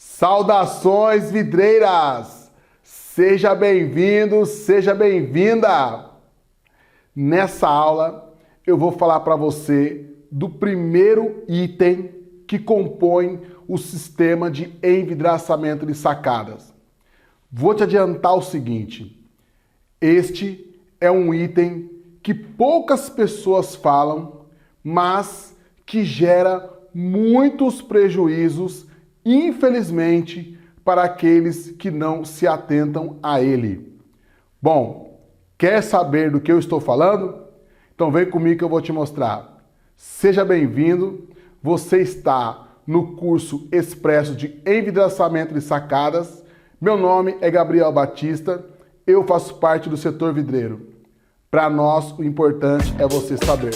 Saudações vidreiras! Seja bem-vindo, seja bem-vinda! Nessa aula eu vou falar para você do primeiro item que compõe o sistema de envidraçamento de sacadas. Vou te adiantar o seguinte, este é um item que poucas pessoas falam, mas que gera muitos prejuízos, infelizmente, para aqueles que não se atentam a ele. Bom, quer saber do que eu estou falando? Então vem comigo que eu vou te mostrar. Seja bem-vindo, você está no curso Expresso de Envidraçamento de Sacadas. Meu nome é Gabriel Batista, eu faço parte do setor vidreiro. Para nós, o importante é você saber.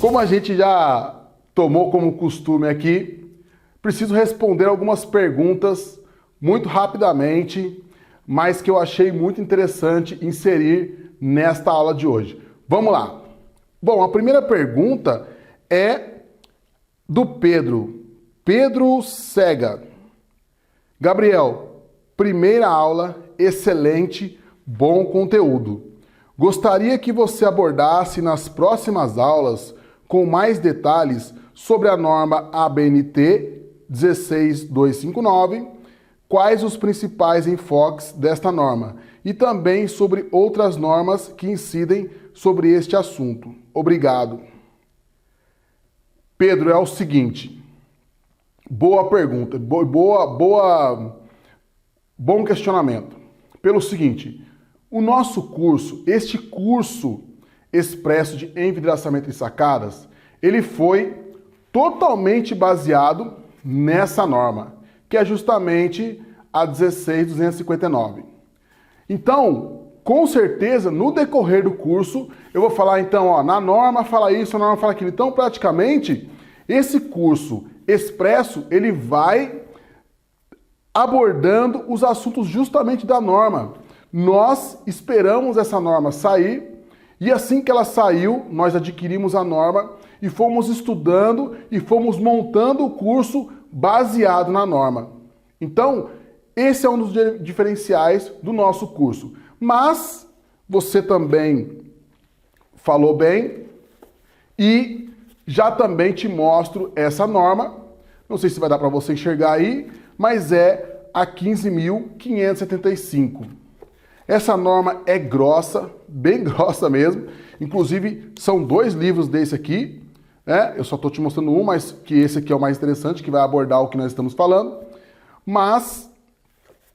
Como a gente já tomou como costume aqui, preciso responder algumas perguntas muito rapidamente, mas que eu achei muito interessante inserir nesta aula de hoje. Vamos lá. Bom, a primeira pergunta é do Pedro. Pedro Sega. Gabriel, primeira aula, excelente, bom conteúdo. Gostaria que você abordasse nas próximas aulas com mais detalhes sobre a norma ABNT 16259, quais os principais enfoques desta norma e também sobre outras normas que incidem sobre este assunto. Obrigado. Pedro, é o seguinte, boa pergunta, bom questionamento. Pelo seguinte, o nosso curso, este curso Expresso de Envidraçamento de Sacadas, ele foi totalmente baseado nessa norma, que é justamente a 16259. Então, com certeza, no decorrer do curso, eu vou falar então, ó, na norma fala isso, na norma fala aquilo. Então, praticamente, esse curso expresso, ele vai abordando os assuntos justamente da norma. Nós esperamos essa norma sair, e assim que ela saiu, nós adquirimos a norma e fomos estudando e fomos montando o curso baseado na norma. Então, esse é um dos diferenciais do nosso curso. Mas você também falou bem e já também te mostro essa norma. Não sei se vai dar para você enxergar aí, mas é a 15.575. Essa norma é grossa, bem grossa mesmo. Inclusive, são 2 livros desse aqui, né? Eu só estou te mostrando um, mas que esse aqui é o mais interessante, que vai abordar o que nós estamos falando. Mas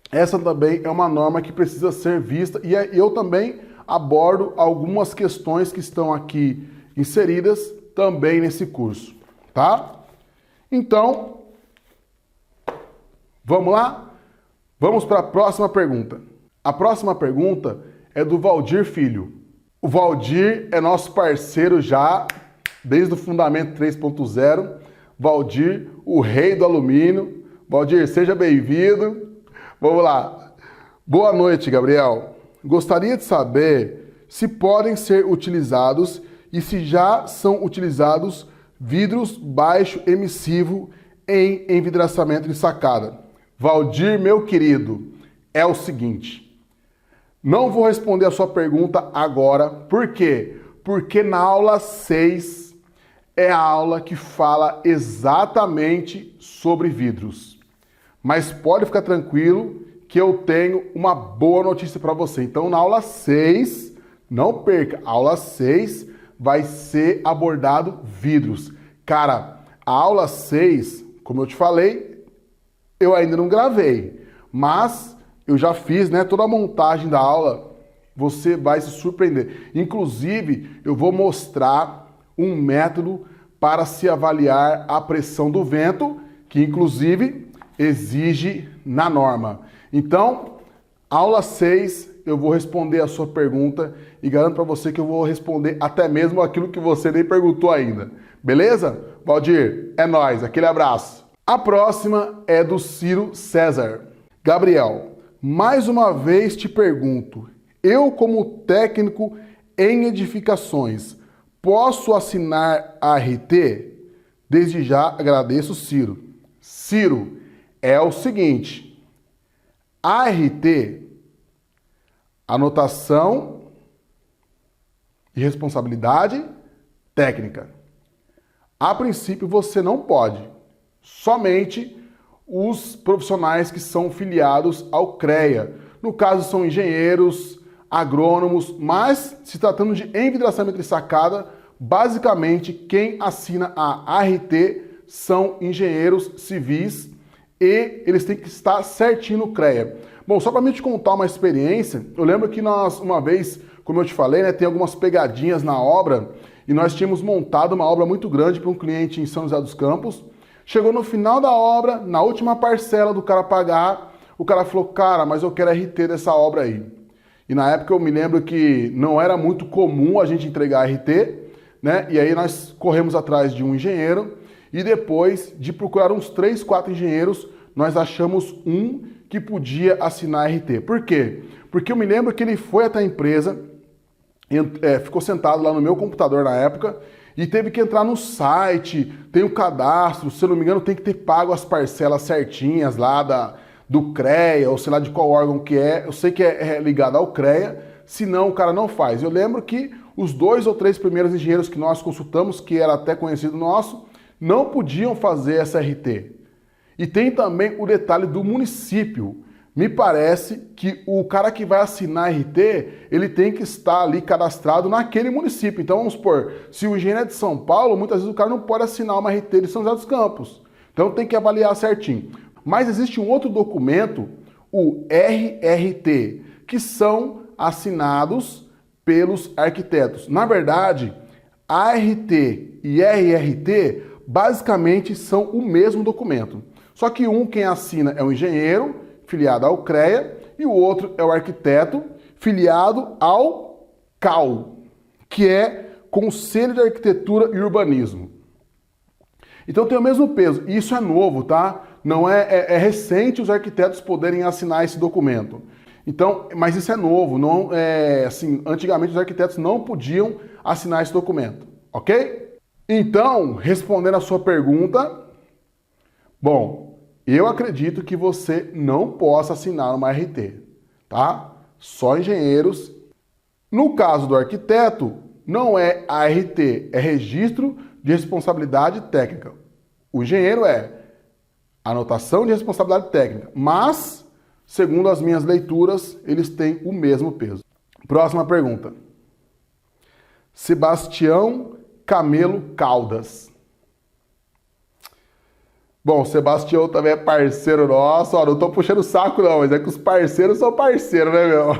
essa também é uma norma que precisa ser vista e eu também abordo algumas questões que estão aqui inseridas também nesse curso, tá? Então, vamos lá? Vamos para a próxima pergunta. A próxima pergunta é do Valdir Filho. O Valdir é nosso parceiro já desde o Fundamento 3.0. Valdir, o rei do alumínio. Valdir, seja bem-vindo. Vamos lá. Boa noite, Gabriel. Gostaria de saber se podem ser utilizados e se já são utilizados vidros baixo emissivo em envidraçamento de sacada. Valdir, meu querido, é o seguinte. Não vou responder a sua pergunta agora. Por quê? Porque na aula 6 é a aula que fala exatamente sobre vidros. Mas pode ficar tranquilo que eu tenho uma boa notícia para você. Então, na aula 6, não perca, a aula 6 vai ser abordado vidros. Cara, a aula 6, como eu te falei, eu ainda não gravei, mas eu já fiz, né, toda a montagem da aula, você vai se surpreender. Inclusive, eu vou mostrar um método para se avaliar a pressão do vento, que inclusive exige na norma. Então, aula 6, eu vou responder a sua pergunta e garanto para você que eu vou responder até mesmo aquilo que você nem perguntou ainda. Beleza? Valdir, é nóis, aquele abraço. A próxima é do Ciro César. Gabriel, mais uma vez te pergunto, eu como técnico em edificações, posso assinar a RT? Desde já agradeço, Ciro. Ciro, é o seguinte, ART, anotação de responsabilidade técnica. A princípio você não pode, somente os profissionais que são filiados ao CREA. No caso são engenheiros, agrônomos, mas se tratando de envidraçamento de sacada, basicamente quem assina a ART são engenheiros civis e eles têm que estar certinho no CREA. Bom, só para mim te contar uma experiência, eu lembro que nós, uma vez, como eu te falei, né, tem algumas pegadinhas na obra e nós tínhamos montado uma obra muito grande para um cliente em São José dos Campos. Chegou no final da obra, na última parcela do cara pagar, o cara falou, cara, mas eu quero RT dessa obra aí. E na época eu me lembro que não era muito comum a gente entregar RT, né? E aí nós corremos atrás de um engenheiro e depois de procurar uns 3, 4 engenheiros, nós achamos um que podia assinar RT. Por quê? Porque eu me lembro que ele foi até a empresa, ficou sentado lá no meu computador na época e teve que entrar no site, tem o cadastro, se eu não me engano tem que ter pago as parcelas certinhas lá do CREA, ou sei lá de qual órgão que é, eu sei que é ligado ao CREA, senão o cara não faz. Eu lembro que os 2 ou 3 primeiros engenheiros que nós consultamos, que era até conhecido nosso, não podiam fazer essa RT. E tem também o detalhe do município. Me parece que o cara que vai assinar RT, ele tem que estar ali cadastrado naquele município. Então vamos supor, se o engenheiro é de São Paulo, muitas vezes o cara não pode assinar uma RT de São José dos Campos. Então tem que avaliar certinho. Mas existe um outro documento, o RRT, que são assinados pelos arquitetos. Na verdade, ART e RRT basicamente são o mesmo documento. Só que quem assina é o engenheiro, filiado ao CREA, e o outro é o arquiteto, filiado ao CAU, que é Conselho de Arquitetura e Urbanismo. Então tem o mesmo peso. E isso é novo, tá? Não é recente os arquitetos poderem assinar esse documento. Então, mas isso é novo. Não assim, antigamente os arquitetos não podiam assinar esse documento, ok? Então, respondendo a sua pergunta, bom, eu acredito que você não possa assinar uma RT, tá? Só engenheiros. No caso do arquiteto, não é ART, é Registro de Responsabilidade Técnica. O engenheiro é anotação de responsabilidade técnica, mas, segundo as minhas leituras, eles têm o mesmo peso. Próxima pergunta. Sebastião Camelo Caldas. Bom, Sebastião também é parceiro nosso. Ó, não tô puxando o saco não, mas é que os parceiros são parceiros, né, meu?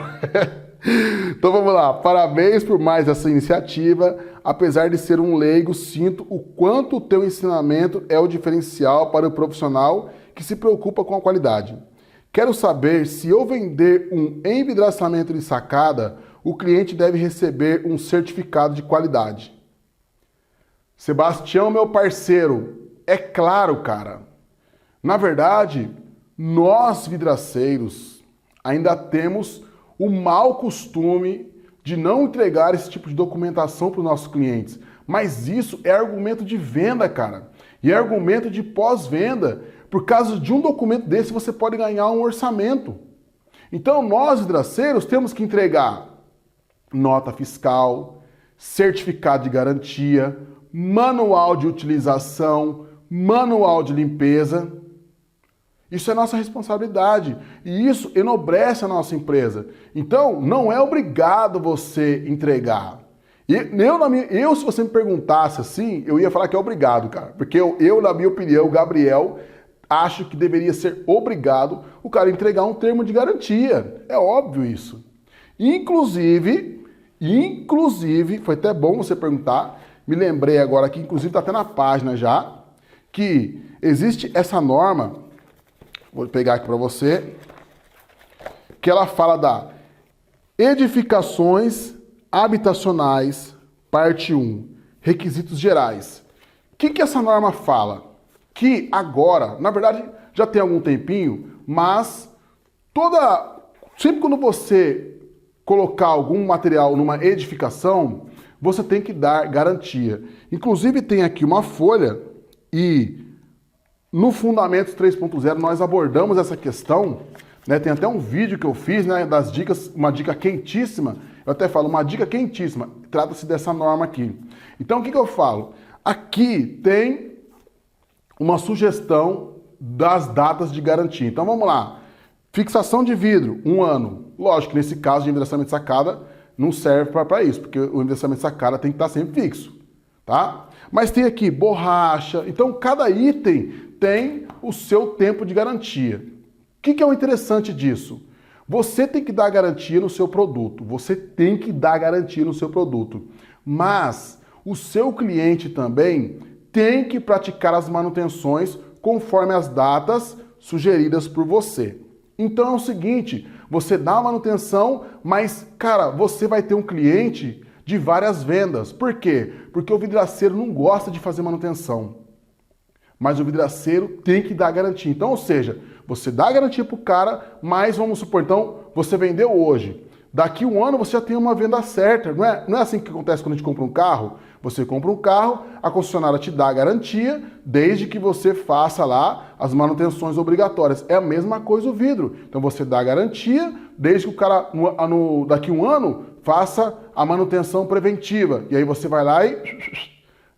Então vamos lá. Parabéns por mais essa iniciativa. Apesar de ser um leigo, sinto o quanto o teu ensinamento é o diferencial para o profissional que se preocupa com a qualidade. Quero saber se eu vender um envidraçamento de sacada, o cliente deve receber um certificado de qualidade. Sebastião, meu parceiro, é claro, cara. Na verdade, nós vidraceiros ainda temos o mau costume de não entregar esse tipo de documentação para os nossos clientes. Mas isso é argumento de venda, cara. E é argumento de pós-venda. Por causa de um documento desse, você pode ganhar um orçamento. Então, nós vidraceiros temos que entregar nota fiscal, certificado de garantia, manual de utilização, manual de limpeza. Isso é nossa responsabilidade e isso enobrece a nossa empresa. Então, não é obrigado você entregar. Eu, se você me perguntasse assim, eu ia falar que é obrigado, cara. Porque eu na minha opinião, Gabriel, acho que deveria ser obrigado o cara entregar um termo de garantia. É óbvio isso. Inclusive, foi até bom você perguntar, me lembrei agora que inclusive está até na página já, que existe essa norma, vou pegar aqui para você, que ela fala da edificações habitacionais, parte 1, requisitos gerais. O que essa norma fala? Que agora, na verdade, já tem algum tempinho, mas Sempre quando você colocar algum material numa edificação, você tem que dar garantia. Inclusive tem aqui uma folha e no Fundamentos 3.0 nós abordamos essa questão, né? Tem até um vídeo que eu fiz, né, das dicas, uma dica quentíssima. Eu até falo, uma dica quentíssima. Trata-se dessa norma aqui. Então o que eu falo? Aqui tem uma sugestão das datas de garantia. Então vamos lá. Fixação de vidro, 1 ano. Lógico que nesse caso de endereçamento de sacada não serve para isso, porque o endereçamento de sacada tem que estar sempre fixo, tá? Mas tem aqui borracha. Então cada item tem o seu tempo de garantia. O que é o interessante disso? Você tem que dar garantia no seu produto. Você tem que dar garantia no seu produto. Mas o seu cliente também tem que praticar as manutenções conforme as datas sugeridas por você. Então é o seguinte, você dá a manutenção, mas, cara, você vai ter um cliente de várias vendas. Por quê? Porque o vidraceiro não gosta de fazer manutenção. Mas o vidraceiro tem que dar garantia. Então, ou seja, você dá garantia para o cara, mas vamos supor, então, você vendeu hoje. Daqui 1 ano você já tem uma venda certa. Não é assim que acontece quando a gente compra um carro? Você compra um carro, a concessionária te dá a garantia, desde que você faça lá as manutenções obrigatórias. É a mesma coisa o vidro. Então você dá a garantia, desde que o cara, daqui 1 ano, faça a manutenção preventiva. E aí você vai lá e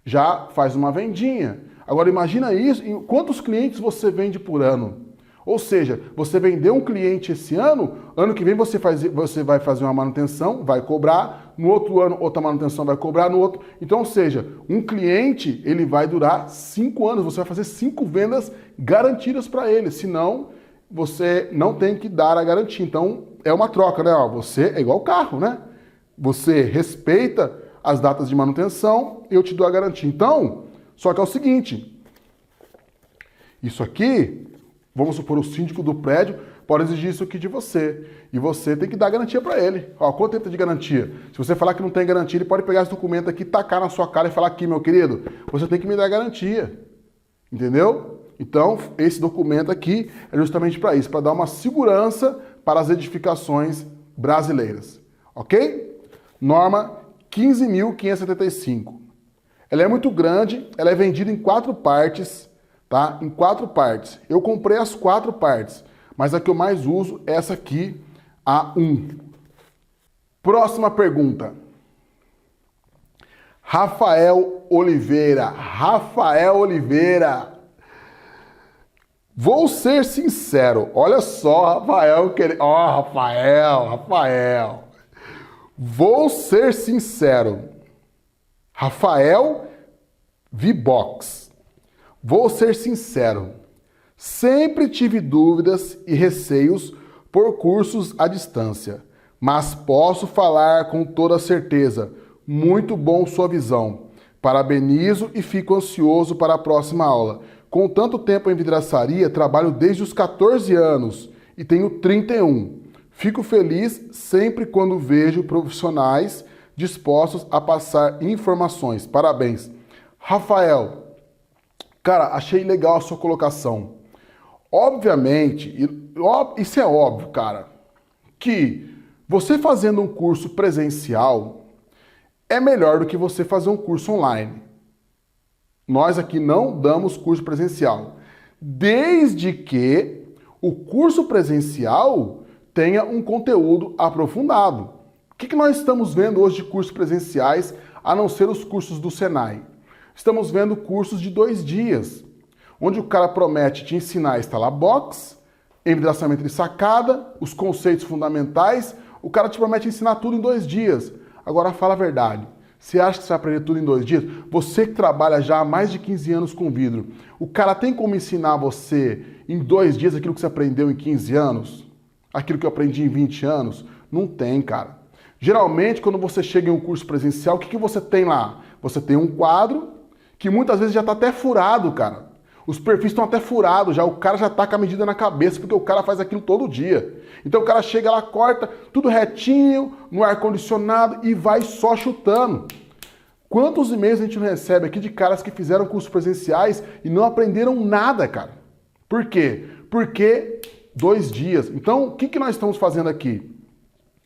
já faz uma vendinha. Agora imagina isso, quantos clientes você vende por ano? Ou seja, você vendeu um cliente esse ano que vem você vai fazer uma manutenção, vai cobrar, no outro ano outra manutenção vai cobrar, no outro... Então, ou seja, um cliente ele vai durar 5 anos, você vai fazer 5 vendas garantidas para ele, senão você não tem que dar a garantia. Então, é uma troca, né? Você é igual o carro, né? Você respeita as datas de manutenção, eu te dou a garantia. Então, só que é o seguinte, isso aqui... Vamos supor, o síndico do prédio pode exigir isso aqui de você. E você tem que dar garantia para ele. Quanto tempo de garantia? Se você falar que não tem garantia, ele pode pegar esse documento aqui, tacar na sua cara e falar aqui, meu querido, você tem que me dar garantia. Entendeu? Então, esse documento aqui é justamente para isso, para dar uma segurança para as edificações brasileiras. Ok? Norma 15.575. Ela é muito grande, ela é vendida em 4 partes, tá? Em 4 partes. Eu comprei as 4 partes, mas a que eu mais uso é essa aqui, a 1. Próxima pergunta. Rafael Oliveira. Vou ser sincero. Olha só, Rafael. Rafael. Vou ser sincero. Rafael Vibox. Vou ser sincero, sempre tive dúvidas e receios por cursos à distância, mas posso falar com toda certeza, muito bom sua visão. Parabenizo e fico ansioso para a próxima aula. Com tanto tempo em vidraçaria, trabalho desde os 14 anos e tenho 31. Fico feliz sempre quando vejo profissionais dispostos a passar informações. Parabéns. Rafael, cara, achei legal a sua colocação. Obviamente, isso é óbvio, cara, que você fazendo um curso presencial é melhor do que você fazer um curso online. Nós aqui não damos curso presencial, desde que o curso presencial tenha um conteúdo aprofundado. O que nós estamos vendo hoje de cursos presenciais, a não ser os cursos do Senai? Estamos vendo cursos de 2 dias, onde o cara promete te ensinar a instalar box, envidraçamento de sacada, os conceitos fundamentais, o cara te promete ensinar tudo em 2 dias. Agora fala a verdade, você acha que você vai aprender tudo em 2 dias? Você que trabalha já há mais de 15 anos com vidro, o cara tem como ensinar você em 2 dias aquilo que você aprendeu em 15 anos? Aquilo que eu aprendi em 20 anos? Não tem, cara. Geralmente, quando você chega em um curso presencial, o que você tem lá? Você tem um quadro que muitas vezes já está até furado, cara. Os perfis estão até furados já, o cara já está com a medida na cabeça, porque o cara faz aquilo todo dia. Então o cara chega lá, corta tudo retinho, no ar-condicionado e vai só chutando. Quantos e-mails a gente não recebe aqui de caras que fizeram cursos presenciais e não aprenderam nada, cara? Por quê? Porque 2 dias. Então, o que nós estamos fazendo aqui?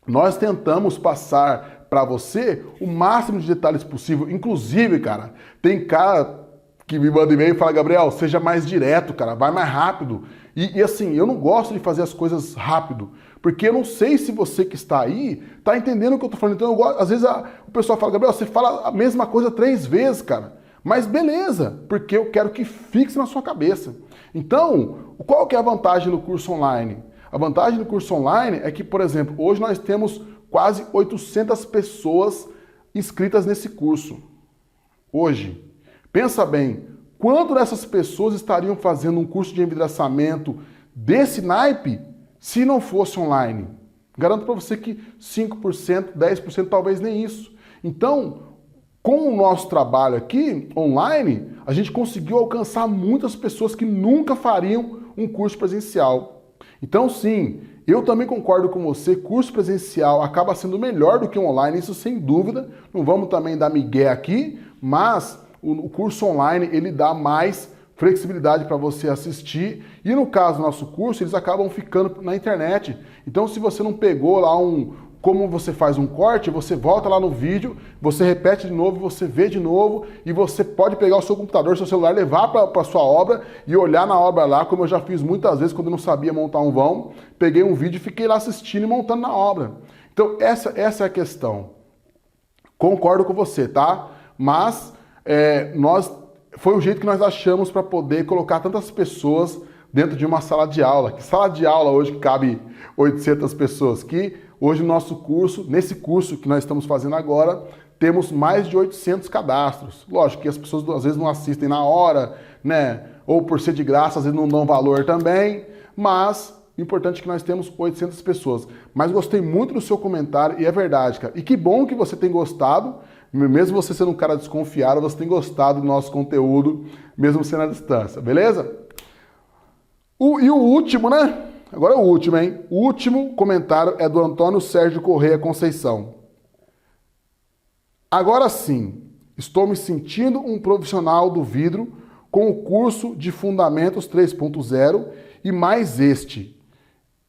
Nós tentamos passar para você o máximo de detalhes possível. Inclusive, cara, tem cara que me manda e-mail e fala, Gabriel, seja mais direto, cara, vai mais rápido. E assim, eu não gosto de fazer as coisas rápido, porque eu não sei se você que está aí está entendendo o que eu estou falando. Então, às vezes o pessoal fala, Gabriel, você fala a mesma coisa 3 vezes, cara. Mas beleza, porque eu quero que fixe na sua cabeça. Então, qual que é a vantagem do curso online? A vantagem do curso online é que, por exemplo, hoje nós temos quase 800 pessoas inscritas nesse curso. Hoje. Pensa bem, quanto dessas pessoas estariam fazendo um curso de envidraçamento desse naipe se não fosse online? Garanto para você que 5%, 10%, talvez nem isso. Então, com o nosso trabalho aqui, online, a gente conseguiu alcançar muitas pessoas que nunca fariam um curso presencial. Então, sim, eu também concordo com você, curso presencial acaba sendo melhor do que o online, isso sem dúvida. Não vamos também dar migué aqui, mas o curso online, ele dá mais flexibilidade para você assistir. E no caso do nosso curso, eles acabam ficando na internet. Então, se você não pegou lá como você faz um corte, você volta lá no vídeo, você repete de novo, você vê de novo, e você pode pegar o seu computador, seu celular, levar para a sua obra e olhar na obra lá, como eu já fiz muitas vezes quando eu não sabia montar um vão. Peguei um vídeo e fiquei lá assistindo e montando na obra. Então, essa é a questão. Concordo com você, tá? Mas foi o jeito que nós achamos para poder colocar tantas pessoas dentro de uma sala de aula. Que sala de aula hoje que cabe 800 pessoas? Que hoje no nosso curso, nesse curso que nós estamos fazendo agora, temos mais de 800 cadastros. Lógico que as pessoas às vezes não assistem na hora, né? Ou por ser de graça, às vezes não dão valor também, mas o importante é que nós temos 800 pessoas. Mas gostei muito do seu comentário e é verdade, cara. E que bom que você tem gostado. Mesmo você sendo um cara desconfiado, você tem gostado do nosso conteúdo, mesmo sendo à distância, beleza? E o último, né? Agora é o último, hein? O último comentário é do Antônio Sérgio Correia Conceição. Agora sim, estou me sentindo um profissional do vidro com o curso de Fundamentos 3.0 e mais este.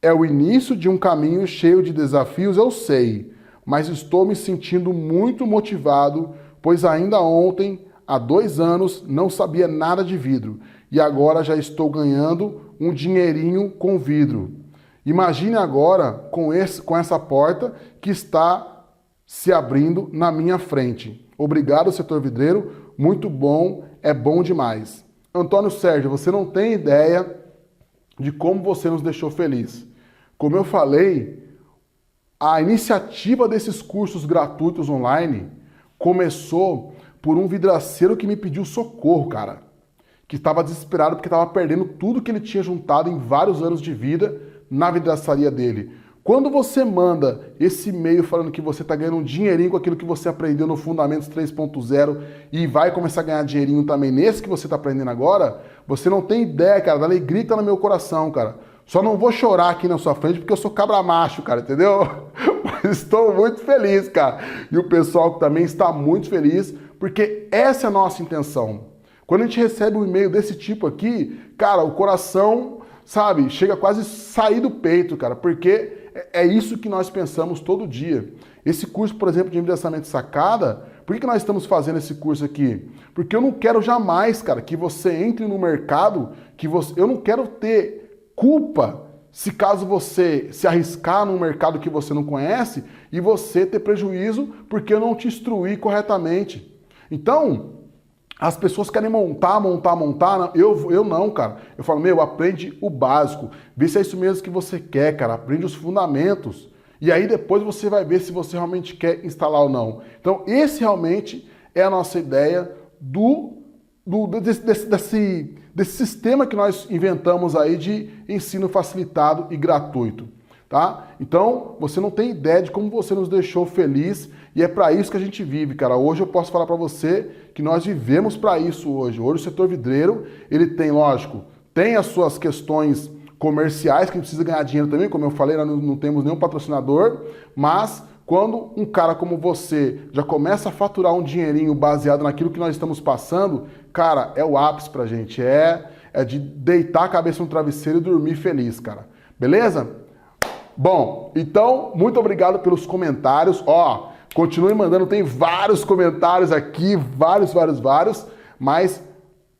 É o início de um caminho cheio de desafios, eu sei. Mas estou me sentindo muito motivado, pois ainda ontem, há 2 anos, não sabia nada de vidro e agora já estou ganhando um dinheirinho com vidro. Imagine agora com essa porta que está se abrindo na minha frente. Obrigado, setor vidreiro, muito bom, é bom demais. Antônio Sérgio, você não tem ideia de como você nos deixou feliz. Como eu falei, a iniciativa desses cursos gratuitos online começou por um vidraceiro que me pediu socorro, cara. Que estava desesperado porque estava perdendo tudo que ele tinha juntado em vários anos de vida na vidraçaria dele. Quando você manda esse e-mail falando que você está ganhando um dinheirinho com aquilo que você aprendeu no Fundamentos 3.0 e vai começar a ganhar dinheirinho também nesse que você está aprendendo agora, você não tem ideia, cara, da alegria que está no meu coração, cara. Só não vou chorar aqui na sua frente porque eu sou cabra macho, cara, entendeu? Mas estou muito feliz, cara. E o pessoal também está muito feliz porque essa é a nossa intenção. Quando a gente recebe um e-mail desse tipo aqui, cara, o coração, sabe, chega quase a sair do peito, cara, porque é isso que nós pensamos todo dia. Esse curso, por exemplo, de envidraçamento sacada, por que nós estamos fazendo esse curso aqui? Porque eu não quero jamais, cara, que você entre no mercado, eu não quero ter culpa se caso você se arriscar num mercado que você não conhece e você ter prejuízo porque eu não te instruí corretamente. Então, as pessoas querem montar, eu não, cara. Eu falo, aprende o básico, vê se é isso mesmo que você quer, cara, aprende os fundamentos. E aí depois você vai ver se você realmente quer instalar ou não. Então, esse realmente é a nossa ideia desse sistema que nós inventamos aí de ensino facilitado e gratuito, tá? Então, você não tem ideia de como você nos deixou feliz e é para isso que a gente vive, cara. Hoje eu posso falar para você que nós vivemos para isso hoje. Hoje o setor vidreiro, ele tem, lógico, tem as suas questões comerciais, que a gente precisa ganhar dinheiro também, como eu falei, nós não temos nenhum patrocinador, mas quando um cara como você já começa a faturar um dinheirinho baseado naquilo que nós estamos passando, cara, é o ápice pra gente, é de deitar a cabeça no travesseiro e dormir feliz, cara. Beleza? Bom, então, muito obrigado pelos comentários. Ó, continue mandando, tem vários comentários aqui, vários, mas,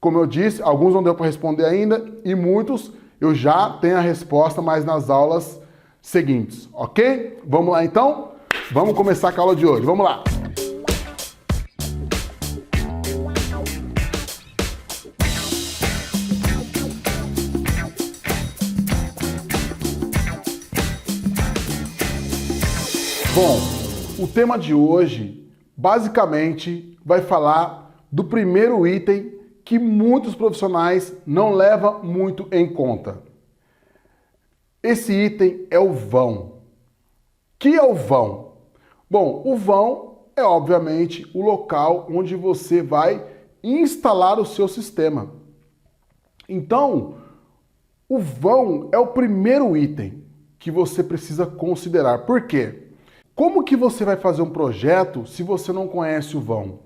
como eu disse, alguns não deu para responder ainda e muitos eu já tenho a resposta, mas nas aulas seguintes, ok? Vamos lá então? Vamos começar com a aula de hoje, vamos lá! Bom, o tema de hoje, basicamente, vai falar do primeiro item que muitos profissionais não levam muito em conta. Esse item é o vão. Que é o vão? Bom, o vão é, obviamente, o local onde você vai instalar o seu sistema. Então, o vão é o primeiro item que você precisa considerar. Por quê? Como que você vai fazer um projeto se você não conhece o vão?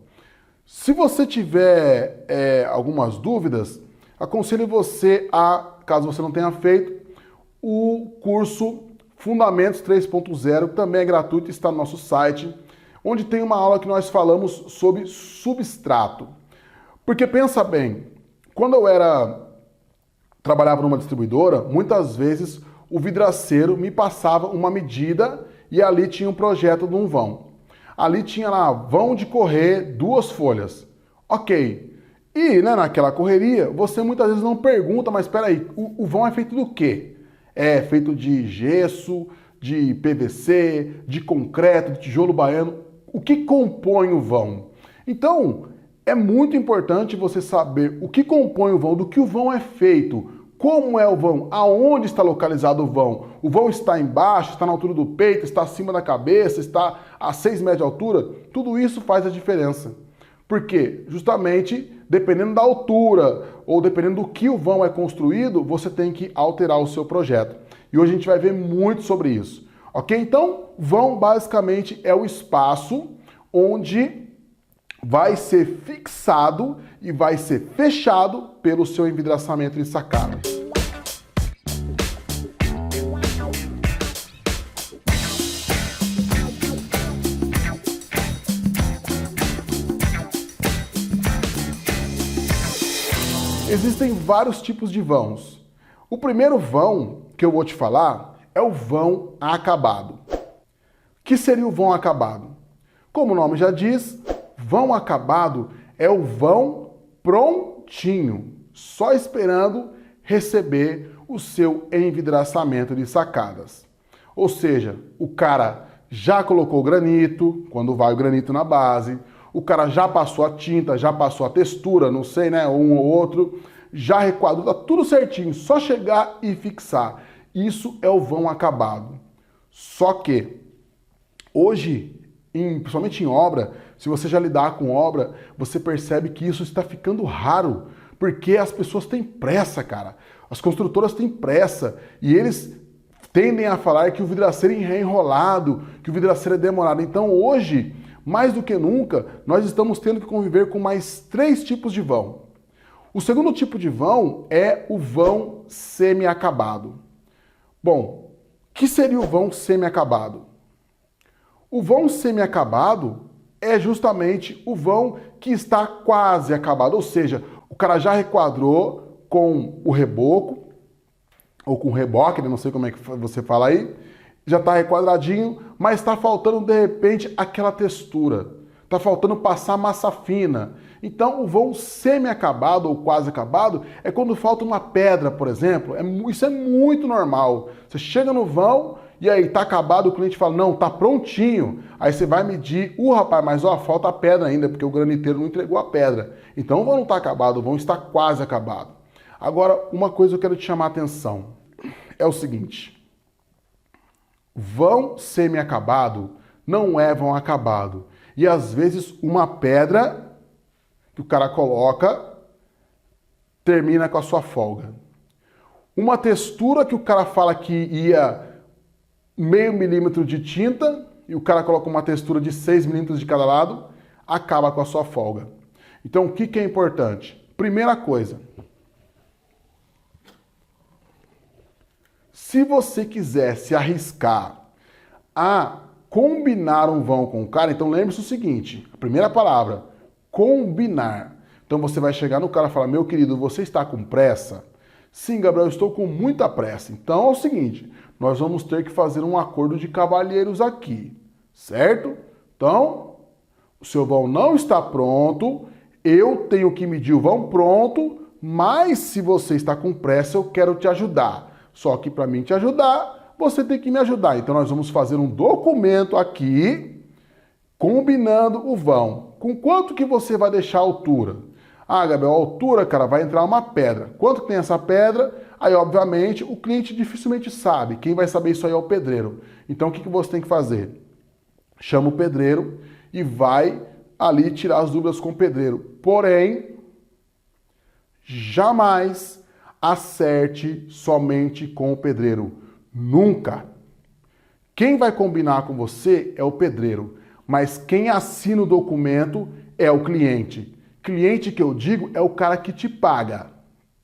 Se você tiver algumas dúvidas, aconselho você a, caso você não tenha feito, o curso Fundamentos 3.0, que também é gratuito, está no nosso site, onde tem uma aula que nós falamos sobre substrato. Porque pensa bem, quando eu trabalhava numa distribuidora, muitas vezes o vidraceiro me passava uma medida e ali tinha um projeto de um vão. Ali tinha lá, vão de correr 2 folhas. Ok. E naquela correria, você muitas vezes não pergunta, mas espera aí, o vão é feito do quê? É feito de gesso, de PVC, de concreto, de tijolo baiano. O que compõe o vão? Então, é muito importante você saber o que compõe o vão, do que o vão é feito. Como é o vão? Aonde está localizado o vão? O vão está embaixo, está na altura do peito, está acima da cabeça, está a 6 metros de altura? Tudo isso faz a diferença. Por quê? Justamente, dependendo da altura ou dependendo do que o vão é construído, você tem que alterar o seu projeto. E hoje a gente vai ver muito sobre isso. Ok? Então, vão basicamente é o espaço onde vai ser fixado e vai ser fechado pelo seu envidraçamento de sacada. Existem vários tipos de vãos. O primeiro vão que eu vou te falar é o vão acabado. O que seria o vão acabado? Como o nome já diz, vão acabado é o vão prontinho, só esperando receber o seu envidraçamento de sacadas. Ou seja, o cara já colocou o granito, quando vai o granito na base, o cara já passou a tinta, já passou a textura, não sei, um ou outro, já requadrou, tá tudo certinho, só chegar e fixar. Isso é o vão acabado. Só que hoje, principalmente em obra, se você já lidar com obra, você percebe que isso está ficando raro, porque as pessoas têm pressa, As construtoras têm pressa e eles tendem a falar que o vidraceiro é enrolado, que o vidraceiro é demorado. Então hoje, mais do que nunca, nós estamos tendo que conviver com mais 3 tipos de vão. O segundo tipo de vão é o vão semi-acabado. Bom, o que seria o vão semi-acabado? O vão semi-acabado é justamente o vão que está quase acabado, ou seja, o cara já requadrou com o reboco, ou com o reboque, não sei como é que você fala aí, já está requadradinho, mas está faltando de repente aquela textura, está faltando passar massa fina. Então o vão semi-acabado ou quase acabado é quando falta uma pedra, por exemplo. Isso é muito normal. Você chega no vão e aí tá acabado, o cliente fala, não, tá prontinho. Aí você vai medir, rapaz, mas falta a pedra ainda, porque o graniteiro não entregou a pedra. Então o vão não está acabado, o vão está quase acabado. Agora, uma coisa eu quero te chamar a atenção, é o seguinte, vão semi-acabado não é vão acabado. E às vezes uma pedra que o cara coloca termina com a sua folga. Uma textura que o cara fala que ia meio milímetro de tinta e o cara coloca uma textura de 6 milímetros de cada lado, acaba com a sua folga. Então o que é importante? Primeira coisa, Se você quiser se arriscar a combinar um vão com o cara, então lembre-se o seguinte, a primeira palavra, combinar. Então você vai chegar no cara e falar, meu querido, você está com pressa? Sim, Gabriel, eu estou com muita pressa. Então é o seguinte, nós vamos ter que fazer um acordo de cavalheiros aqui, certo? Então, o seu vão não está pronto, eu tenho que medir o vão pronto, mas se você está com pressa, eu quero te ajudar. Só que para mim te ajudar, você tem que me ajudar. Então nós vamos fazer um documento aqui, combinando o vão. Com quanto que você vai deixar a altura? Ah, Gabriel, a altura, cara, vai entrar uma pedra. Quanto que tem essa pedra? Aí, obviamente, o cliente dificilmente sabe. Quem vai saber isso aí é o pedreiro. Então, o que você tem que fazer? Chama o pedreiro e vai ali tirar as dúvidas com o pedreiro. Porém, jamais acerte somente com o pedreiro. Nunca. Quem vai combinar com você é o pedreiro, mas quem assina o documento é o cliente. Cliente que eu digo é o cara que te paga,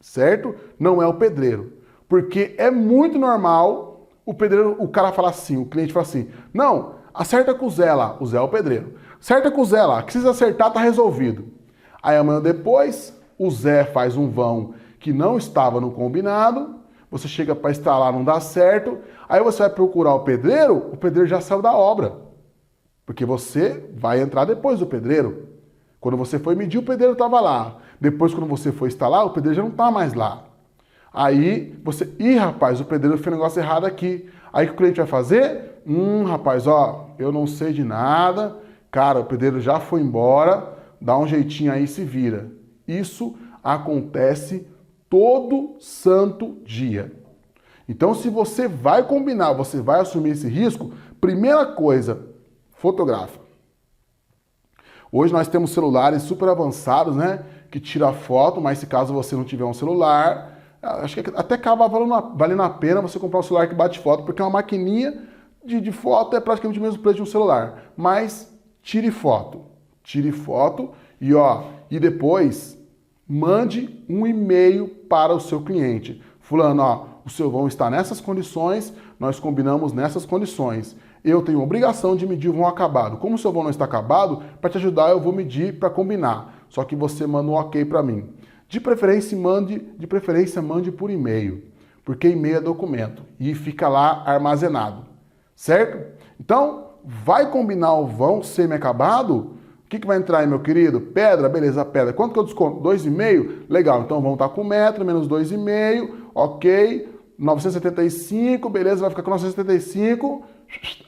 certo? Não é o pedreiro. Porque é muito normal o cara falar assim, o cliente fala assim, não, acerta com o Zé lá, o Zé é o pedreiro. Acerta com o Zé lá, que se acertar tá resolvido. Aí amanhã depois, o Zé faz um vão que não estava no combinado, você chega para instalar, não dá certo, aí você vai procurar o pedreiro já saiu da obra. Porque você vai entrar depois do pedreiro. Quando você foi medir, o pedreiro estava lá. Depois, quando você foi instalar, o pedreiro já não está mais lá. Aí você, rapaz, o pedreiro fez um negócio errado aqui. Aí o que o cliente vai fazer? Rapaz, ó, eu não sei de nada. Cara, o pedreiro já foi embora. Dá um jeitinho aí e se vira. Isso acontece todo santo dia. Então, se você vai combinar, você vai assumir esse risco, primeira coisa, fotografa. Hoje nós temos celulares super avançados, né? Que tira foto, mas se caso você não tiver um celular, acho que até acaba valendo a pena você comprar um celular que bate foto, porque uma maquininha de foto é praticamente o mesmo preço de um celular. Mas tire foto e depois mande um e-mail para o seu cliente. Fulano, ó, o seu vão está nessas condições, nós combinamos nessas condições. Eu tenho obrigação de medir o vão acabado. Como o seu vão não está acabado, para te ajudar eu vou medir para combinar. Só que você manda um ok para mim. De preferência, mande por e-mail, porque e-mail é documento e fica lá armazenado, certo? Então, vai combinar o vão semi-acabado? O que vai entrar aí, meu querido? Pedra, beleza, pedra. Quanto que eu desconto? 2,5? Legal, então vamos estar com metro, menos 2,5, ok. 975, beleza, vai ficar com 975,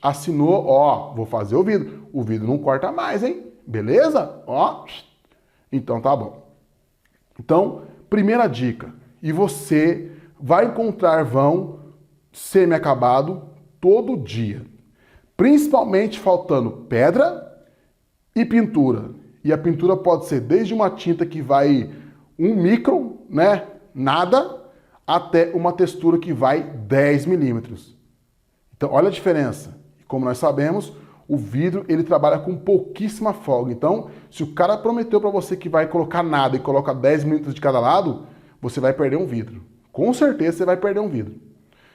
assinou, ó, vou fazer o vidro não corta mais, hein? Beleza? Ó, então tá bom. Então, primeira dica, e você vai encontrar vão semi-acabado todo dia, principalmente faltando pedra e pintura. E a pintura pode ser desde uma tinta que vai 1 micron, né, nada, até uma textura que vai 10 milímetros. Então, olha a diferença. Como nós sabemos, o vidro ele trabalha com pouquíssima folga. Então, se o cara prometeu para você que vai colocar nada e coloca 10 milímetros de cada lado, você vai perder um vidro. Com certeza você vai perder um vidro.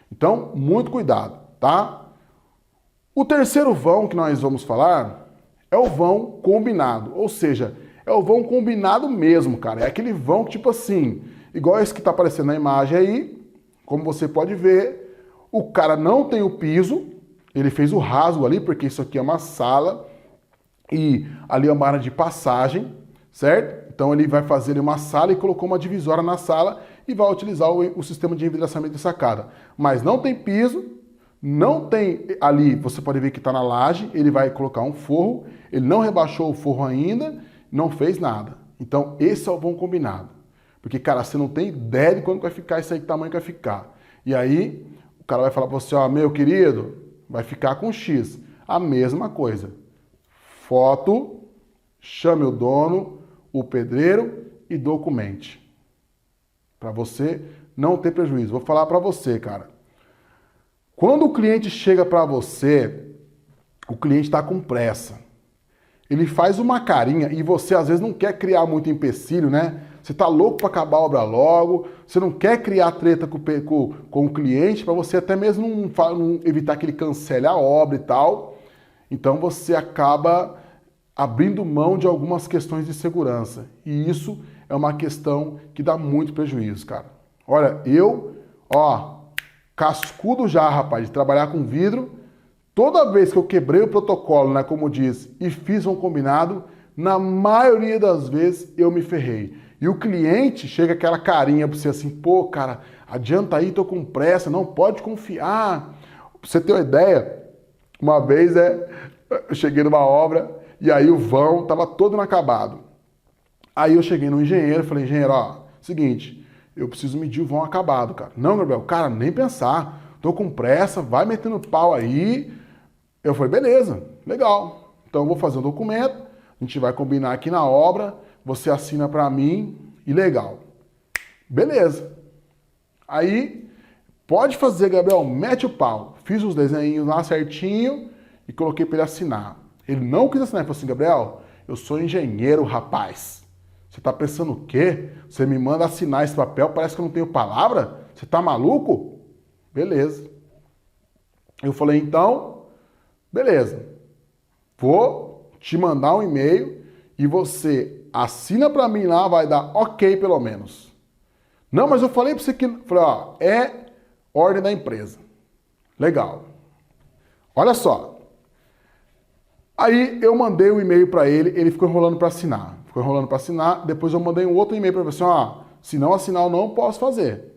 Então, muito cuidado, tá? O terceiro vão que nós vamos falar é o vão combinado. Ou seja, é o vão combinado mesmo, cara. É aquele vão que, tipo assim, igual esse que está aparecendo na imagem aí, como você pode ver, o cara não tem o piso, ele fez o rasgo ali, porque isso aqui é uma sala e ali é uma área de passagem, certo? Então ele vai fazer uma sala e colocou uma divisória na sala e vai utilizar o sistema de envidraçamento de sacada. Mas não tem piso, não tem ali, você pode ver que está na laje, ele vai colocar um forro, ele não rebaixou o forro ainda, não fez nada. Então esse é o vão combinado. Porque, cara, você não tem ideia de quando vai ficar isso aí, que tamanho que vai ficar. E aí, o cara vai falar para você, ó, meu querido, vai ficar com X. A mesma coisa. Foto, chame o dono, o pedreiro e documente. Para você não ter prejuízo. Vou falar para você, cara. Quando o cliente chega para você, o cliente está com pressa. Ele faz uma carinha e você, às vezes, não quer criar muito empecilho, né? você tá louco para acabar a obra logo, você não quer criar treta com o cliente para você até mesmo não evitar que ele cancele a obra e tal. Então você acaba abrindo mão de algumas questões de segurança. E isso é uma questão que dá muito prejuízo, cara. Olha, cascudo já, rapaz, de trabalhar com vidro. Toda vez que eu quebrei o protocolo, né, como diz, e fiz um combinado, na maioria das vezes eu me ferrei. E o cliente chega aquela carinha pra você assim, pô, cara, adianta aí, tô com pressa, não pode confiar. Pra você ter uma ideia, uma vez eu cheguei numa obra e aí o vão tava todo inacabado. Aí eu cheguei no engenheiro e falei, engenheiro, seguinte, eu preciso medir o vão acabado, cara. Não, Gabriel, cara, nem pensar. Tô com pressa, vai metendo pau aí. Eu falei, beleza, legal. Então eu vou fazer um documento, a gente vai combinar aqui na obra, você assina pra mim e legal. Beleza. Aí, pode fazer, Gabriel, mete o pau. Fiz os desenhinhos lá certinho e coloquei pra ele assinar. Ele não quis assinar, ele falou assim, Gabriel, eu sou engenheiro, rapaz. Você tá pensando o quê? Você me manda assinar esse papel, parece que eu não tenho palavra? Você tá maluco? Beleza. Eu falei, então, beleza. Vou te mandar um e-mail e você assina pra mim lá, vai dar ok pelo menos. Não, mas eu falei pra você que... Falei, é ordem da empresa. Legal. Olha só. Aí eu mandei o e-mail pra ele, ele ficou enrolando pra assinar. Depois eu mandei um outro e-mail pra ele, assim, se não assinar eu não posso fazer.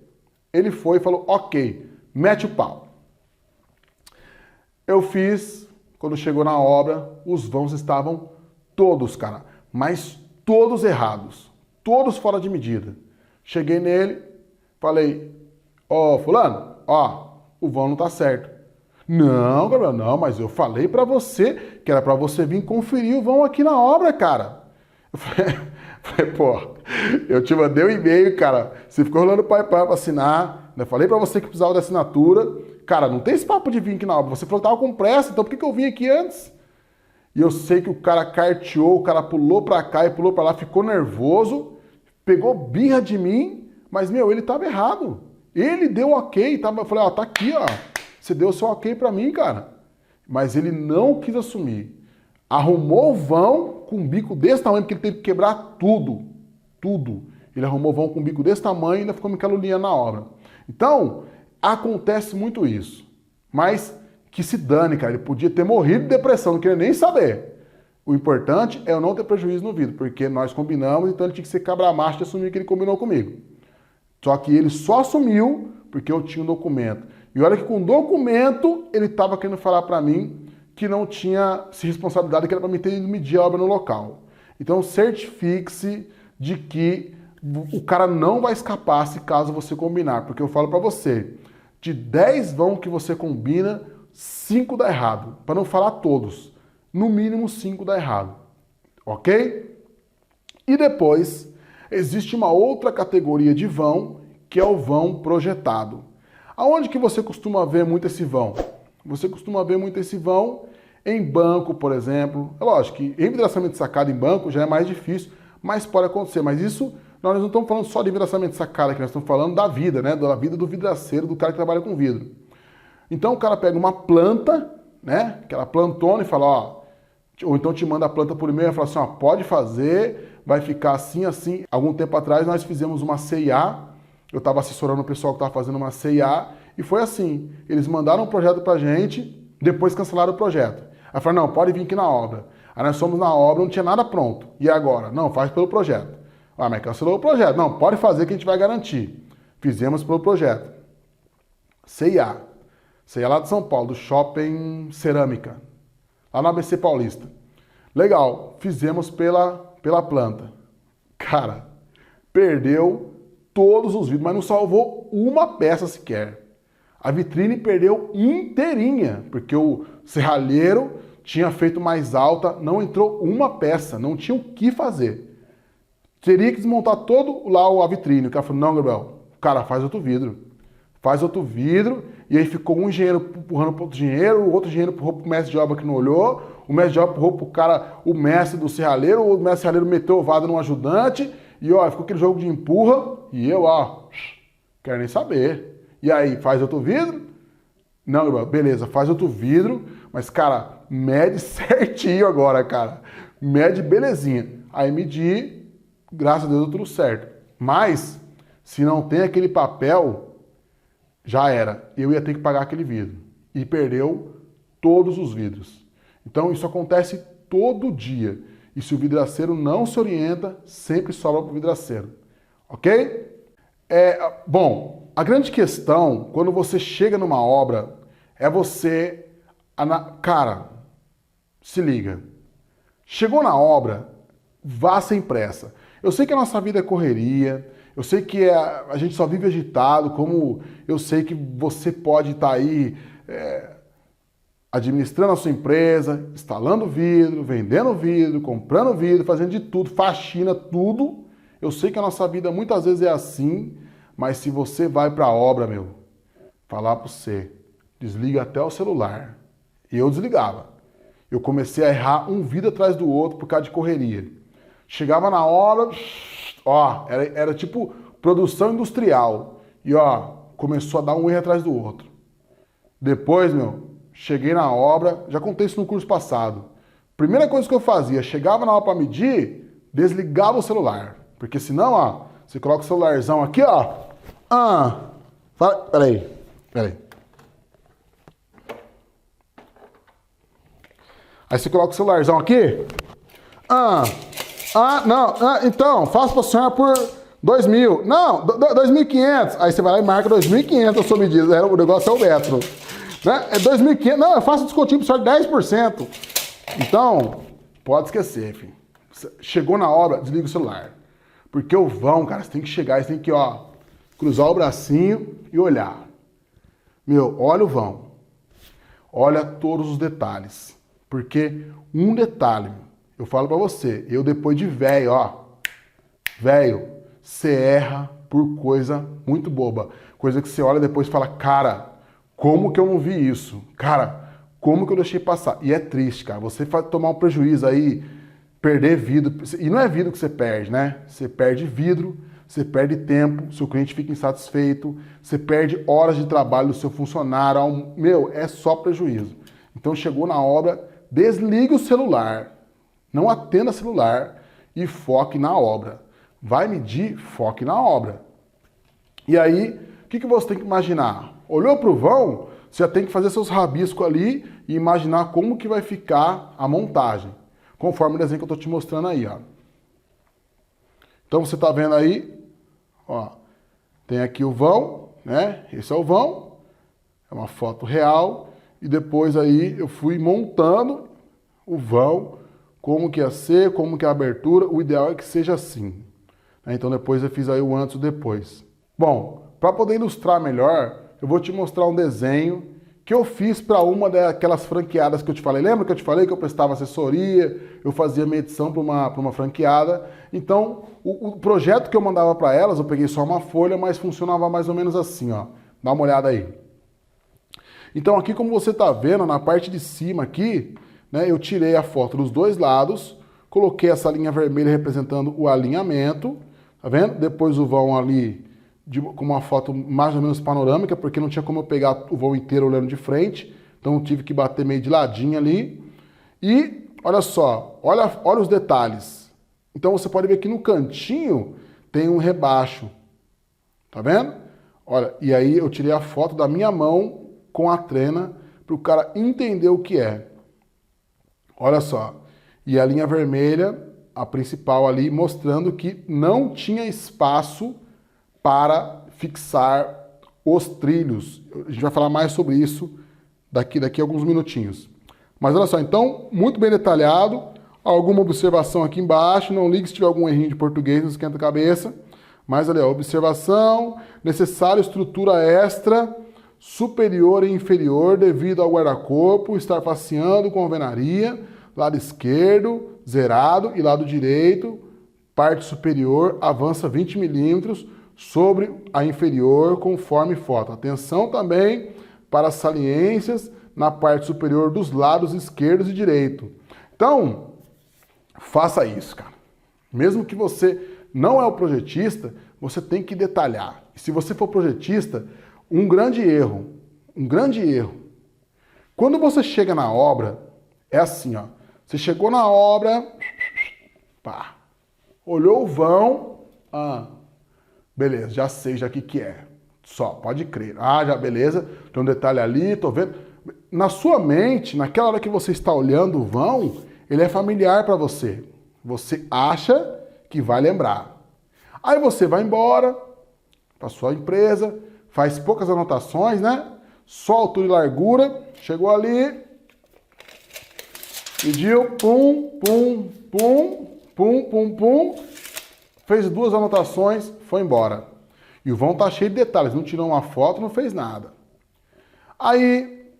Ele foi e falou, ok, mete o pau. Eu fiz, quando chegou na obra, os vãos estavam todos, cara, mas todos errados, todos fora de medida. Cheguei nele, falei, fulano, o vão não tá certo. Não, Gabriel, não, mas eu falei pra você que era pra você vir conferir o vão aqui na obra, cara. Eu falei, pô, eu te mandei um e-mail, cara, você ficou rolando pai pra assinar, eu falei pra você que precisava da assinatura, cara, não tem esse papo de vir aqui na obra, você falou que tava com pressa, então por que eu vim aqui antes? E eu sei que o cara carteou, o cara pulou pra cá e pulou pra lá, ficou nervoso, pegou birra de mim, mas, ele tava errado. Ele deu ok, eu falei, tá aqui, você deu o seu ok pra mim, cara. Mas ele não quis assumir. Arrumou o vão com um bico desse tamanho, porque ele teve que quebrar tudo. Ele arrumou o vão com um bico desse tamanho e ainda ficou me caluniando na obra. Então, acontece muito isso. Mas que se dane, cara. Ele podia ter morrido de depressão, não queria nem saber. O importante é eu não ter prejuízo no vidro, porque nós combinamos, então ele tinha que ser cabra-macho de assumir que ele combinou comigo. Só que ele só assumiu porque eu tinha um documento. E olha que com o documento ele estava querendo falar para mim que não tinha se responsabilidade, que era para mim ter ido medir a obra no local. Então certifique-se de que o cara não vai escapar se caso você combinar. Porque eu falo para você, de 10 vão que você combina, 5 dá errado. Para não falar todos. No mínimo 5 dá errado. Ok? E depois, existe uma outra categoria de vão, que é o vão projetado. Aonde que você costuma ver muito esse vão? Você costuma ver muito esse vão em banco, por exemplo. É lógico que envidraçamento de sacada em banco já é mais difícil, mas pode acontecer. Mas isso, nós não estamos falando só de envidraçamento de sacada, que nós estamos falando da vida, né? Da vida do vidraceiro, do cara que trabalha com vidro. Então o cara pega uma planta, né? Aquela plantona e fala, ou então te manda a planta por e-mail e fala assim, pode fazer, vai ficar assim, assim. Algum tempo atrás nós fizemos uma CIA, eu estava assessorando o pessoal que estava fazendo uma CIA, e foi assim, eles mandaram um projeto pra gente, depois cancelaram o projeto. Aí falaram, não, pode vir aqui na obra. Aí nós fomos na obra, não tinha nada pronto. E agora? Não, faz pelo projeto. Mas cancelou o projeto. Não, pode fazer que a gente vai garantir. Fizemos pelo projeto. CIA. CIA lá de São Paulo, do Shopping Cerâmica. Lá no ABC Paulista. Legal, fizemos pela planta. Cara, perdeu todos os vidros, mas não salvou uma peça sequer. A vitrine perdeu inteirinha, porque o serralheiro tinha feito mais alta, não entrou uma peça, não tinha o que fazer. Teria que desmontar todo lá a vitrine. O cara falou, não, Gabriel, cara, faz outro vidro. Faz outro vidro, e aí ficou um engenheiro empurrando para outro engenheiro, o outro engenheiro empurrou para o mestre de obra que não olhou, o mestre de obra empurrou para o cara, o mestre do serralheiro, o mestre do serralheiro meteu o vado num ajudante, E ó, ficou aquele jogo de empurra e eu, ó, quero nem saber. E aí, faz outro vidro? Não, irmão, beleza, faz outro vidro, mas, cara, mede certinho agora, cara. Mede belezinha. Aí medi, graças a Deus deu tudo certo. Mas, se não tem aquele papel, já era. Eu ia ter que pagar aquele vidro. E perdeu todos os vidros. Então, isso acontece todo dia. E se o vidraceiro não se orienta, sempre sobra para o vidraceiro. Ok? Bom, a grande questão, quando você chega numa obra, é você... Cara, se liga. Chegou na obra, vá sem pressa. Eu sei que a nossa vida é correria, eu sei que a gente só vive agitado, como eu sei que você pode estar aí administrando a sua empresa, instalando vidro, vendendo vidro, comprando vidro, fazendo de tudo, faxina, tudo. Eu sei que a nossa vida muitas vezes é assim, mas se você vai para a obra, falar para você, desliga até o celular. E eu desligava. Eu comecei a errar um vidro atrás do outro por causa de correria. Chegava na obra, ó, era tipo produção industrial. E ó, começou a dar um erro atrás do outro. Depois, cheguei na obra, já contei isso no curso passado. Primeira coisa que eu fazia, chegava na hora para medir, desligava o celular. Porque senão, ó, você coloca o celularzão aqui, ó. Peraí. Aí você coloca o celularzão aqui. Então, faço para a senhora por 2.000. Não, 2.500. Aí você vai lá e marca 2.500 a sua medida. O negócio é o metro. Né? É 2.500. Não, eu faço descontinho para a senhora de 10%. Então, pode esquecer, filho. Chegou na obra, desliga o celular. Porque o vão, cara, você tem que chegar, você tem que, ó, cruzar o bracinho e olhar. Olha o vão. Olha todos os detalhes. Porque um detalhe, eu falo pra você, eu depois de velho, você erra por coisa muito boba. Coisa que você olha depois e fala, cara, como que eu não vi isso? Cara, como que eu deixei passar? E é triste, cara. Você vai tomar um prejuízo aí, perder vidro. E não é vidro que você perde, né? Você perde vidro, você perde tempo, seu cliente fica insatisfeito, você perde horas de trabalho do seu funcionário. É só prejuízo. Então chegou na obra, desligue o celular, não atenda celular e foque na obra. Vai medir, foque na obra. E aí, o que você tem que imaginar? Olhou para o vão, você já tem que fazer seus rabiscos ali e imaginar como que vai ficar a montagem, conforme o desenho que eu estou te mostrando aí, ó. Então você está vendo aí, ó, tem aqui o vão, né? Esse é o vão, é uma foto real. E depois aí eu fui montando o vão, como que ia ser, como que é a abertura. O ideal é que seja assim. Então depois eu fiz aí o antes e o depois. Bom, para poder ilustrar melhor, eu vou te mostrar um desenho que eu fiz para uma daquelas franqueadas que eu te falei. Lembra que eu te falei que eu prestava assessoria, eu fazia medição para uma franqueada. Então, o projeto que eu mandava para elas, eu peguei só uma folha, mas funcionava mais ou menos assim, ó. Dá uma olhada aí. Então aqui, como você está vendo, na parte de cima aqui, né, eu tirei a foto dos dois lados, coloquei essa linha vermelha representando o alinhamento, tá vendo? Depois o vão ali com uma foto mais ou menos panorâmica, porque não tinha como eu pegar o vão inteiro olhando de frente, então eu tive que bater meio de ladinho ali. E olha só, olha os detalhes. Então você pode ver que no cantinho tem um rebaixo, tá vendo? Olha, e aí eu tirei a foto da minha mão com a trena, para o cara entender o que é. Olha só. E a linha vermelha, a principal ali, mostrando que não tinha espaço para fixar os trilhos. A gente vai falar mais sobre isso daqui a alguns minutinhos. Mas olha só, então, muito bem detalhado. Alguma observação aqui embaixo. Não ligue se tiver algum errinho de português, não esquenta a cabeça. Mas olha, observação, necessário estrutura extra, superior e inferior devido ao guarda-corpo estar faceando com alvenaria, lado esquerdo, zerado, e lado direito, parte superior, avança 20 milímetros sobre a inferior conforme foto. Atenção também para as saliências na parte superior dos lados esquerdos e direito. Então, faça isso, cara. Mesmo que você não é o projetista, você tem que detalhar. E se você for projetista, um grande erro. Quando você chega na obra, é assim, ó. Você chegou na obra, pá, olhou o vão, beleza, já sei já o que é. Só, pode crer. Já, beleza, tem um detalhe ali, tô vendo. Na sua mente, naquela hora que você está olhando o vão, ele é familiar para você. Você acha que vai lembrar. Aí você vai embora para sua empresa, faz poucas anotações, né? Só altura e largura, chegou ali, mediu, pum, pum, pum, pum, pum, pum, fez 2 anotações, foi embora. E o vão tá cheio de detalhes, não tirou uma foto, não fez nada. Aí,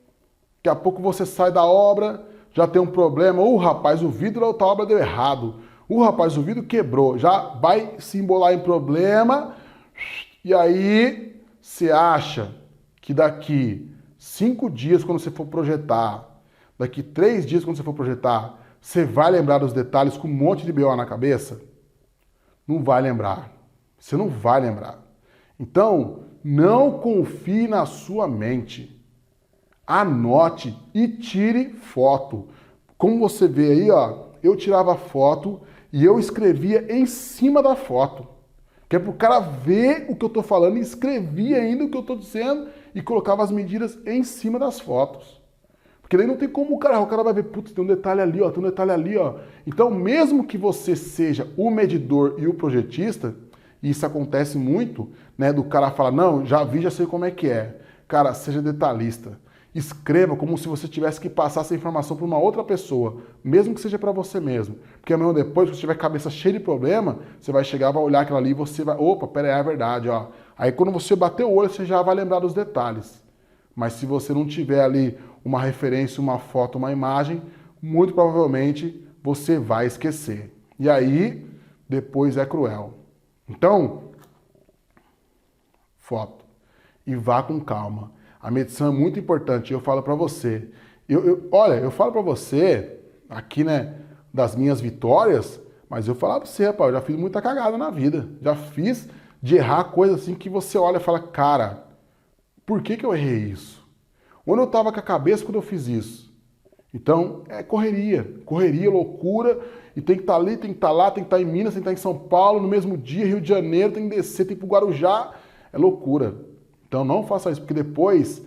daqui a pouco você sai da obra, já tem um problema, rapaz, o vidro da outra obra deu errado, rapaz, o vidro quebrou, já vai se embolar em problema, e aí você acha que daqui 5 dias, quando você for projetar, daqui 3 dias, quando você for projetar, você vai lembrar dos detalhes com um monte de BO na cabeça? Não vai lembrar. Você não vai lembrar. Então, não confie na sua mente. Anote e tire foto. Como você vê aí, ó, eu tirava foto e eu escrevia em cima da foto. Que é para o cara ver o que eu estou falando e escrevia ainda o que eu estou dizendo e colocava as medidas em cima das fotos. Porque daí não tem como o cara vai ver, putz, tem um detalhe ali, ó, tem um detalhe ali, ó. Então, mesmo que você seja o medidor e o projetista, e isso acontece muito, né, do cara falar, não, já vi, já sei como é que é. Cara, seja detalhista. Escreva como se você tivesse que passar essa informação para uma outra pessoa, mesmo que seja para você mesmo. Porque amanhã depois, se você tiver a cabeça cheia de problema, você vai chegar, vai olhar aquilo ali e você vai, opa, pera aí, é verdade, ó. Aí quando você bater o olho, você já vai lembrar dos detalhes. Mas se você não tiver ali uma referência, uma foto, uma imagem, muito provavelmente você vai esquecer. E aí, depois é cruel. Então, foto. E vá com calma. A medição é muito importante, eu falo para você. Olha, eu falo para você, aqui, né, das minhas vitórias, mas eu falo para você, rapaz, eu já fiz muita cagada na vida. Já fiz de errar coisa assim que você olha e fala, cara, por que eu errei isso? Onde eu estava com a cabeça quando eu fiz isso? Então, é correria, loucura, e tem que estar ali, tem que estar lá, tem que estar em Minas, tem que estar em São Paulo, no mesmo dia, Rio de Janeiro, tem que descer, tem que ir pro Guarujá, é loucura. Então não faça isso, porque depois,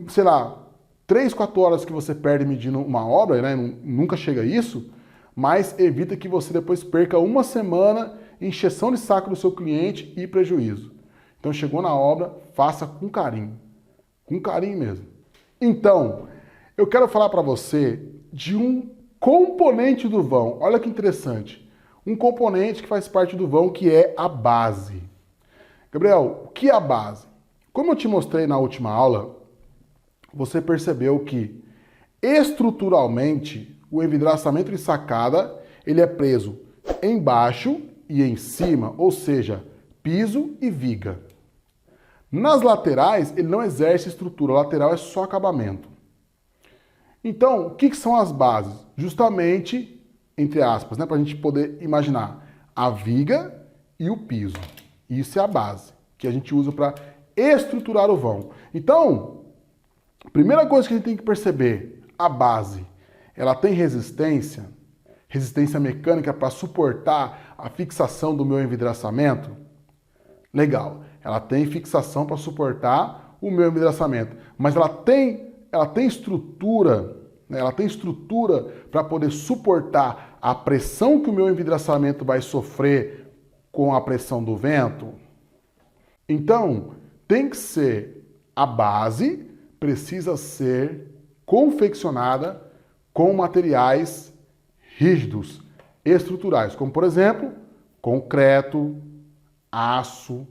sei lá, 3, 4 horas que você perde medindo uma obra, né, nunca chega a isso, mas evita que você depois perca uma semana em encheção de saco do seu cliente e prejuízo. Então chegou na obra, faça com carinho mesmo. Então, eu quero falar para você de um componente do vão. Olha que interessante. Um componente que faz parte do vão, que é a base. Gabriel, o que é a base? Como eu te mostrei na última aula, você percebeu que estruturalmente o envidraçamento de sacada ele é preso embaixo e em cima, ou seja, piso e viga. Nas laterais ele não exerce estrutura, a lateral é só acabamento. Então, o que são as bases? Justamente, entre aspas, né, para a gente poder imaginar, a viga e o piso. Isso é a base, que a gente usa para estruturar o vão. Então, a primeira coisa que a gente tem que perceber, a base, ela tem resistência mecânica para suportar a fixação do meu envidraçamento? Legal, ela tem fixação para suportar o meu envidraçamento, mas ela tem estrutura, né? Ela tem estrutura para poder suportar a pressão que o meu envidraçamento vai sofrer com a pressão do vento? Então, tem que ser a base, precisa ser confeccionada com materiais rígidos, estruturais, como por exemplo, concreto, aço,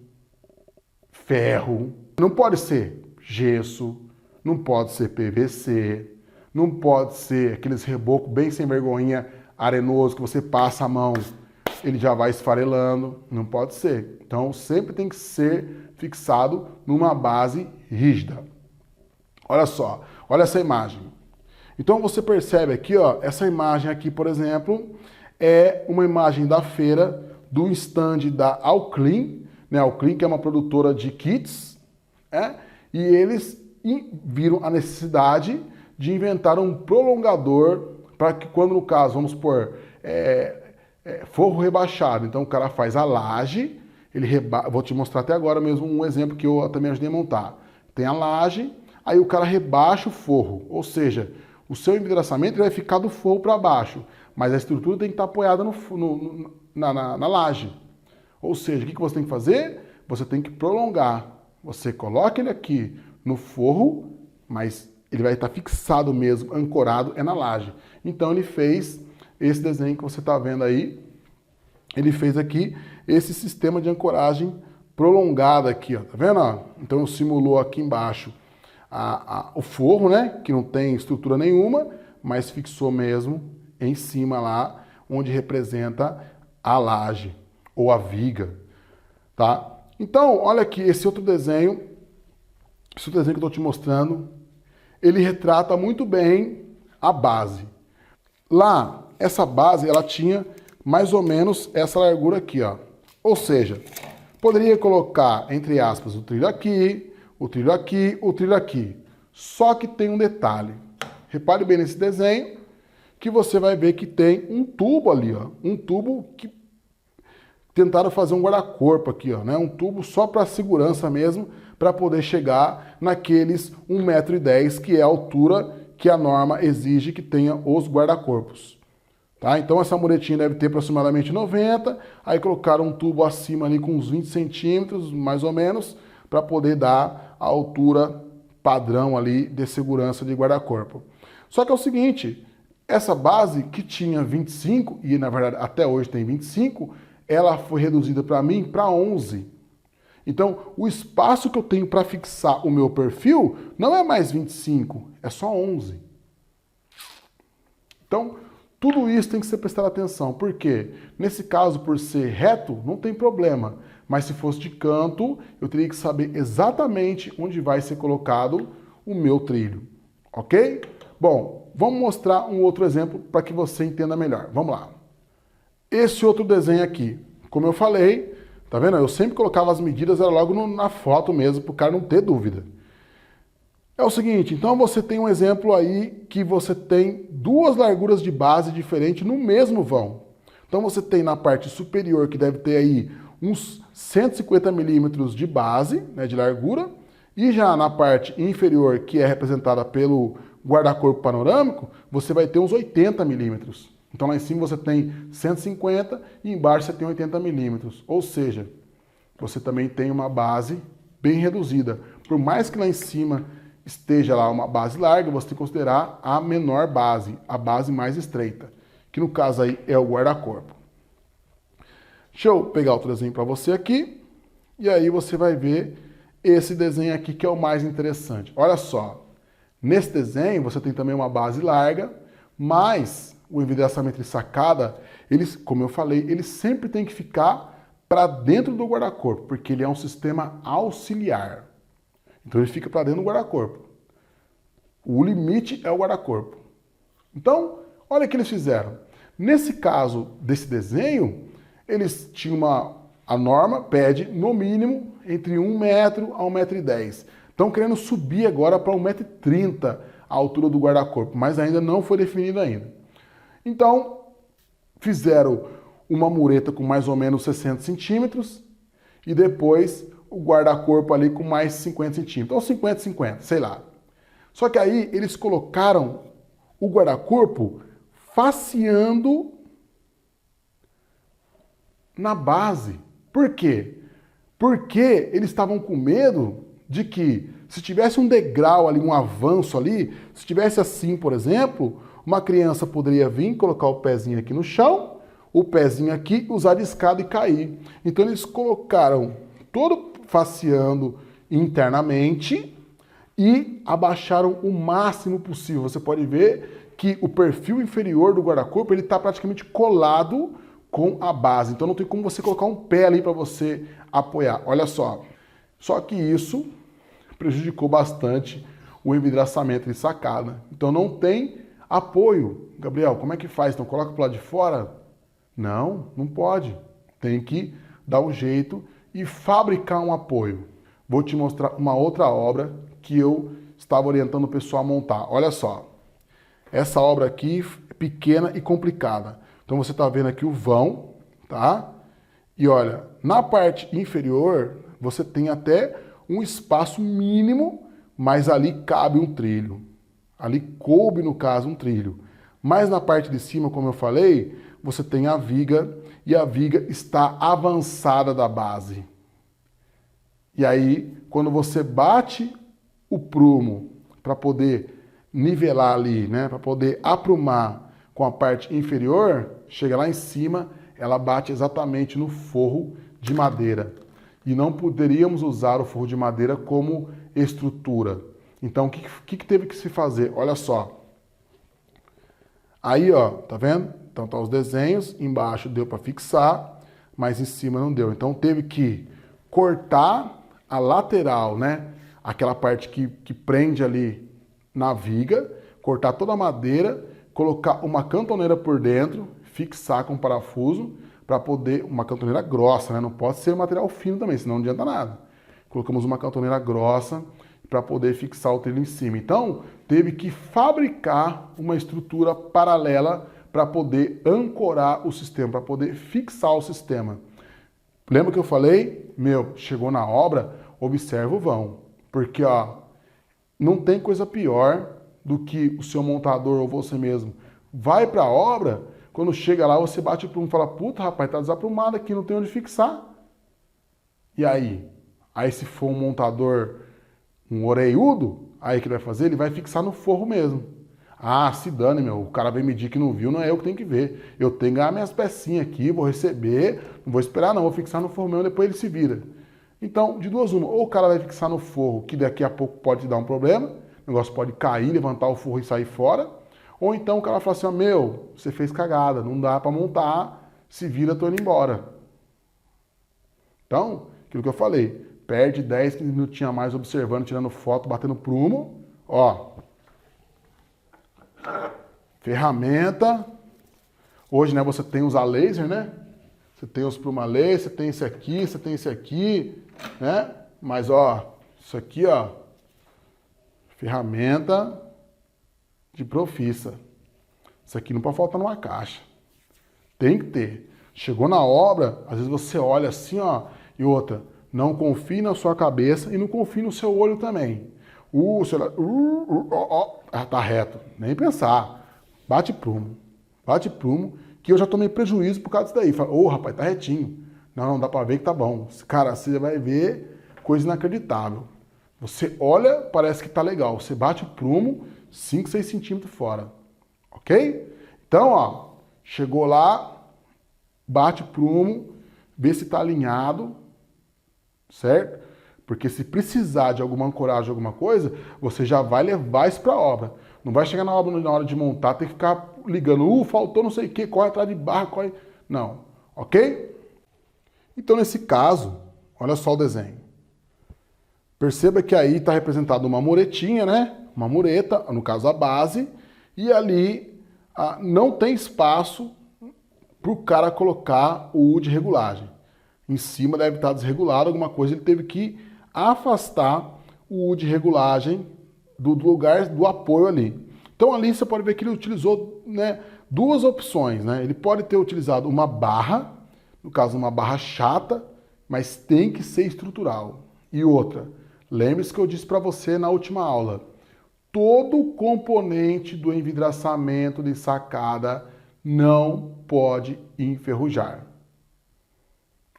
ferro. Não pode ser gesso, não pode ser PVC, não pode ser aqueles rebocos bem sem vergonhinha, arenoso, que você passa a mão, ele já vai esfarelando. Não pode ser. Então, sempre tem que ser fixado numa base rígida. Olha só, olha essa imagem. Então, você percebe aqui, ó, essa imagem aqui, por exemplo, é uma imagem da feira do stand da Alclin, né? A Alclin, que é uma produtora de kits, e eles viram a necessidade de inventar um prolongador para que quando, no caso, vamos supor, forro rebaixado, então o cara faz a laje, vou te mostrar até agora mesmo um exemplo que eu também ajudei a montar. Tem a laje, aí o cara rebaixa o forro, ou seja, o seu envidraçamento vai ficar do forro para baixo, mas a estrutura tem que estar apoiada na laje. Ou seja, o que você tem que fazer? Você tem que prolongar. Você coloca ele aqui no forro, mas ele vai estar fixado mesmo, ancorado, na laje. Então ele fez esse desenho que você está vendo aí. Ele fez aqui esse sistema de ancoragem prolongada aqui, ó, tá vendo? Ó? Então simulou aqui embaixo o forro, né? Que não tem estrutura nenhuma, mas fixou mesmo em cima lá, onde representa a laje ou a viga, tá? Então, olha aqui, esse outro desenho que eu estou te mostrando, ele retrata muito bem a base. Lá, essa base, ela tinha mais ou menos essa largura aqui, ó. Ou seja, poderia colocar, entre aspas, o trilho aqui, o trilho aqui, o trilho aqui. Só que tem um detalhe. Repare bem nesse desenho, que você vai ver que tem um tubo ali, ó. Um tubo que tentaram fazer um guarda-corpo aqui, ó, né? Um tubo só para segurança mesmo, para poder chegar naqueles 1,10 m, que é a altura que a norma exige que tenha os guarda-corpos. Tá? Então essa muretinha deve ter aproximadamente 90, aí colocaram um tubo acima ali com uns 20 centímetros, mais ou menos, para poder dar a altura padrão ali de segurança de guarda-corpo. Só que é o seguinte, essa base que tinha 25, e na verdade até hoje tem 25, ela foi reduzida para mim para 11. Então, o espaço que eu tenho para fixar o meu perfil não é mais 25, é só 11. Então, tudo isso tem que ser prestado atenção. Por quê? Nesse caso, por ser reto, não tem problema. Mas se fosse de canto, eu teria que saber exatamente onde vai ser colocado o meu trilho. Ok? Bom, vamos mostrar um outro exemplo para que você entenda melhor. Vamos lá. Esse outro desenho aqui, como eu falei, tá vendo? Eu sempre colocava as medidas era logo na foto mesmo, para o cara não ter dúvida. É o seguinte, então você tem um exemplo aí que você tem duas larguras de base diferentes no mesmo vão. Então você tem na parte superior, que deve ter aí uns 150 milímetros de base, né, de largura, e já na parte inferior, que é representada pelo guarda-corpo panorâmico, você vai ter uns 80 milímetros. Então lá em cima você tem 150 e embaixo você tem 80 milímetros. Ou seja, você também tem uma base bem reduzida. Por mais que lá em cima esteja lá uma base larga, você tem que considerar a menor base, a base mais estreita, que no caso aí é o guarda-corpo. Deixa eu pegar outro desenho para você aqui, e aí você vai ver esse desenho aqui que é o mais interessante. Olha só, nesse desenho você tem também uma base larga, mas o envidraçamento de sacada, como eu falei, ele sempre tem que ficar para dentro do guarda-corpo, porque ele é um sistema auxiliar. Então ele fica para dentro do guarda-corpo. O limite é o guarda-corpo. Então, olha o que eles fizeram. Nesse caso desse desenho, eles tinham a norma pede no mínimo entre 1 metro a 1,10 m. Estão querendo subir agora para 1,30 m a altura do guarda-corpo, mas ainda não foi definido ainda. Então, fizeram uma mureta com mais ou menos 60 centímetros e depois o guarda-corpo ali com mais 50 centímetros, ou 50, 50, sei lá. Só que aí eles colocaram o guarda-corpo faceando na base. Por quê? Porque eles estavam com medo de que se tivesse um degrau ali, um avanço ali, se tivesse assim, por exemplo, uma criança poderia vir, colocar o pezinho aqui no chão, o pezinho aqui, usar de escada e cair. Então eles colocaram todo faceando internamente e abaixaram o máximo possível. Você pode ver que o perfil inferior do guarda-corpo ele está praticamente colado com a base. Então não tem como você colocar um pé ali para você apoiar. Olha só. Só que isso prejudicou bastante o envidraçamento de sacada. Então não tem apoio. Gabriel, como é que faz? Então coloca para o lado de fora? Não, não pode. Tem que dar um jeito e fabricar um apoio. Vou te mostrar uma outra obra que eu estava orientando o pessoal a montar. Olha só, essa obra aqui é pequena e complicada. Então você está vendo aqui o vão, tá? E olha, na parte inferior você tem até um espaço mínimo, mas ali cabe um trilho. Ali coube, no caso, um trilho. Mas na parte de cima, como eu falei, você tem a viga e a viga está avançada da base. E aí, quando você bate o prumo para poder nivelar ali, né, para poder aprumar com a parte inferior, chega lá em cima, ela bate exatamente no forro de madeira. E não poderíamos usar o forro de madeira como estrutura. Então, o que teve que se fazer? Olha só. Aí, ó, tá vendo? Então, tá os desenhos, embaixo deu para fixar, mas em cima não deu. Então, teve que cortar a lateral, né? Aquela parte que prende ali na viga, cortar toda a madeira, colocar uma cantoneira por dentro, fixar com parafuso, para poder, uma cantoneira grossa, né? Não pode ser material fino também, senão não adianta nada. Colocamos uma cantoneira grossa para poder fixar o trilho em cima. Então, teve que fabricar uma estrutura paralela para poder ancorar o sistema, para poder fixar o sistema. Lembra que eu falei? Chegou na obra, observa o vão. Porque, ó, não tem coisa pior do que o seu montador ou você mesmo vai para a obra, quando chega lá você bate o prumo e fala, puta, rapaz, tá desaprumado aqui, não tem onde fixar. E aí? Aí se for um montador, um orelhudo, aí que ele vai fazer? Ele vai fixar no forro mesmo. Ah, se dane, o cara vem medir que não viu, não é eu que tenho que ver. Eu tenho que ganhar minhas pecinhas aqui, vou receber, não vou esperar não, vou fixar no forro mesmo, depois ele se vira. Então, de duas uma, ou o cara vai fixar no forro, que daqui a pouco pode te dar um problema, o negócio pode cair, levantar o forro e sair fora, ou então o cara vai falar assim, ó, você fez cagada, não dá para montar, se vira, tô indo embora. Então, aquilo que eu falei, perde 10, 15 minutinhos a mais observando, tirando foto, batendo prumo, ó. Ferramenta. Hoje, né, você tem os a laser, né? Você tem os pruma laser, você tem esse aqui, né? Mas, ó, isso aqui, ó, ferramenta de profissa. Isso aqui não pode faltar numa caixa. Tem que ter. Chegou na obra, às vezes você olha assim, ó, e outra, não confie na sua cabeça e não confie no seu olho também. Tá reto, nem pensar. Bate prumo, que eu já tomei prejuízo por causa disso daí. Fala, rapaz, tá retinho. Não, dá pra ver que tá bom. Cara, você vai ver coisa inacreditável. Você olha, parece que tá legal. Você bate o prumo, 5, 6 centímetros fora. Ok? Então, ó, chegou lá, bate o prumo, vê se tá alinhado, certo? Porque se precisar de alguma ancoragem, alguma coisa, você já vai levar isso para a obra. Não vai chegar na obra na hora de montar, tem que ficar ligando, faltou não sei o que, corre atrás de barra, corre... Não, ok? Então, nesse caso, olha só o desenho. Perceba que aí está representada uma muretinha, né? Uma mureta, no caso a base, e ali não tem espaço para o cara colocar o U de regulagem. Em cima deve estar desregulado, alguma coisa, ele teve que afastar o U de regulagem do lugar do apoio ali. Então ali você pode ver que ele utilizou, né, duas opções, né? Ele pode ter utilizado uma barra, no caso uma barra chata, mas tem que ser estrutural. E outra, lembre-se que eu disse para você na última aula, todo componente do envidraçamento de sacada não pode enferrujar.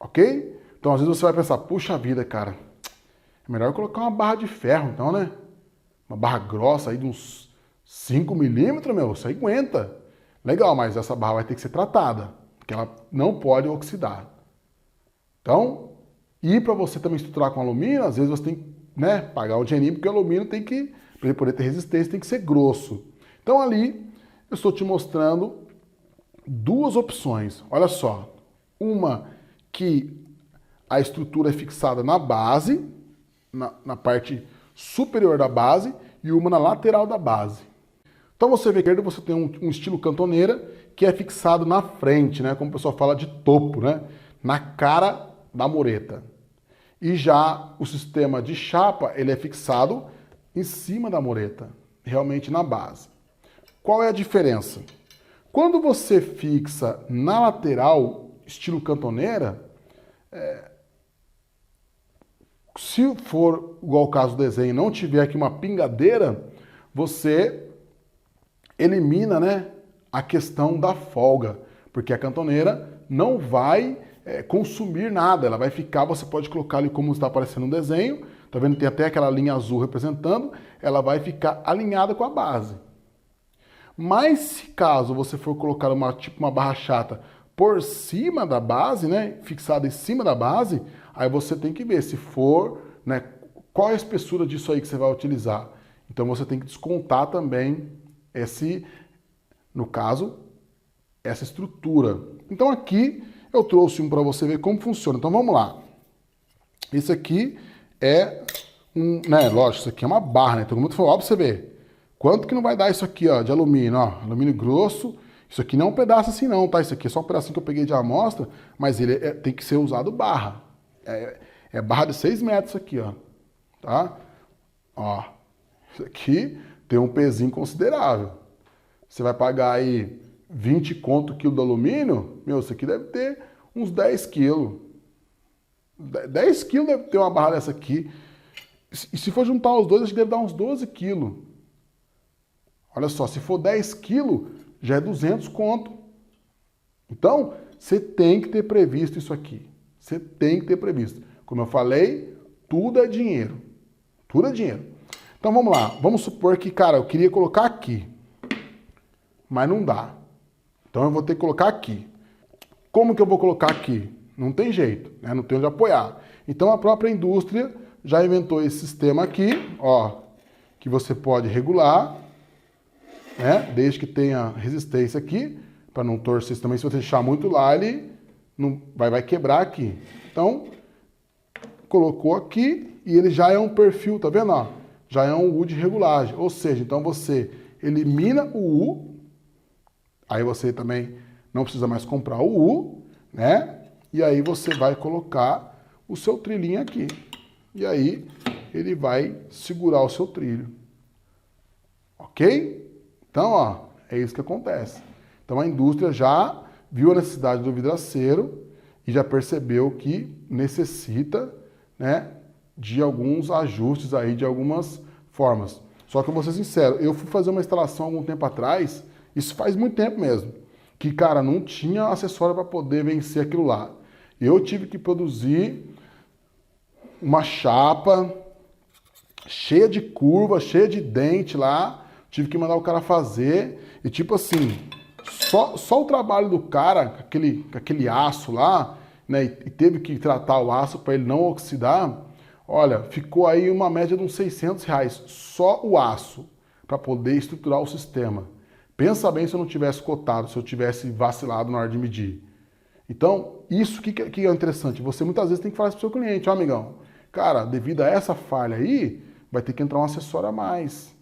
Ok? Então às vezes você vai pensar, puxa vida, cara, é melhor colocar uma barra de ferro então, né? Uma barra grossa aí de uns 5 milímetros, isso aí aguenta. Legal, mas essa barra vai ter que ser tratada, porque ela não pode oxidar. Então, e para você também estruturar com alumínio, às vezes você tem que, né, pagar o dinheirinho, porque o alumínio tem que, para ele poder ter resistência, tem que ser grosso. Então ali, eu estou te mostrando duas opções. Olha só, uma que a estrutura é fixada na base, na parte superior da base, e uma na lateral da base. Então você vê que você tem um estilo cantoneira que é fixado na frente, né? Como o pessoal fala de topo, né? na cara da mureta. E já o sistema de chapa, ele é fixado em cima da mureta, realmente na base. Qual é a diferença? Quando você fixa na lateral, estilo cantoneira, se for, igual o caso do desenho, não tiver aqui uma pingadeira, você elimina, né, a questão da folga, porque a cantoneira não vai consumir nada, ela vai ficar, você pode colocar ali como está aparecendo no desenho, tá vendo? Tem até aquela linha azul representando, ela vai ficar alinhada com a base. Mas se caso você for colocar uma barra chata por cima da base, né, fixada em cima da base, aí você tem que ver se for, né, qual é a espessura disso aí que você vai utilizar. Então você tem que descontar também no caso, essa estrutura. Então aqui eu trouxe um para você ver como funciona. Então vamos lá. Isso aqui é lógico, isso aqui é uma barra, né? Então como tu falou, ó, pra você ver. Quanto que não vai dar isso aqui, ó, de alumínio, ó, alumínio grosso. Isso aqui não é um pedaço assim não, tá? Isso aqui é só um pedacinho que eu peguei de amostra, mas ele tem que ser usado barra. É barra de 6 metros isso aqui, ó. Tá? Ó, isso aqui tem um pezinho considerável. Você vai pagar aí 20 conto o quilo do alumínio, meu, isso aqui deve ter uns 10 quilos. 10 quilos deve ter uma barra dessa aqui. E se for juntar os dois, acho que deve dar uns 12 quilos. Olha só, se for 10 quilos, já é 200 conto. Então, você tem que ter previsto isso aqui. Você tem que ter previsto. Como eu falei, tudo é dinheiro. Tudo é dinheiro. Então, vamos lá. Vamos supor que, cara, eu queria colocar aqui. Mas não dá. Então eu vou ter que colocar aqui. Como que eu vou colocar aqui? Não tem jeito, né? Não tem onde apoiar. Então a própria indústria já inventou esse sistema aqui, ó, que você pode regular, né? Desde que tenha resistência aqui, para não torcer também. Se você deixar muito lá, ele não vai quebrar aqui. Então, colocou aqui e ele já é um perfil, tá vendo? Ó? Já é um U de regulagem. Ou seja, então você elimina o U. Aí você também não precisa mais comprar o U, né? E aí você vai colocar o seu trilhinho aqui. E aí ele vai segurar o seu trilho. Ok? Então, ó, é isso que acontece. Então a indústria já viu a necessidade do vidraceiro e já percebeu que necessita, né, de alguns ajustes aí, de algumas formas. Só que eu vou ser sincero, eu fui fazer uma instalação algum tempo atrás. Isso faz muito tempo mesmo, que, cara, não tinha acessório para poder vencer aquilo lá. Eu tive que produzir uma chapa cheia de curva, cheia de dente lá, tive que mandar o cara fazer, e tipo assim, só o trabalho do cara, com aquele aço lá, né, e teve que tratar o aço para ele não oxidar, olha, ficou aí uma média de uns R$600, só o aço, para poder estruturar o sistema. Pensa bem se eu não tivesse cotado, se eu tivesse vacilado na hora de medir. Então, isso que é interessante. Você muitas vezes tem que falar para o seu cliente, ó, amigão, cara, devido a essa falha aí, vai ter que entrar um acessório a mais.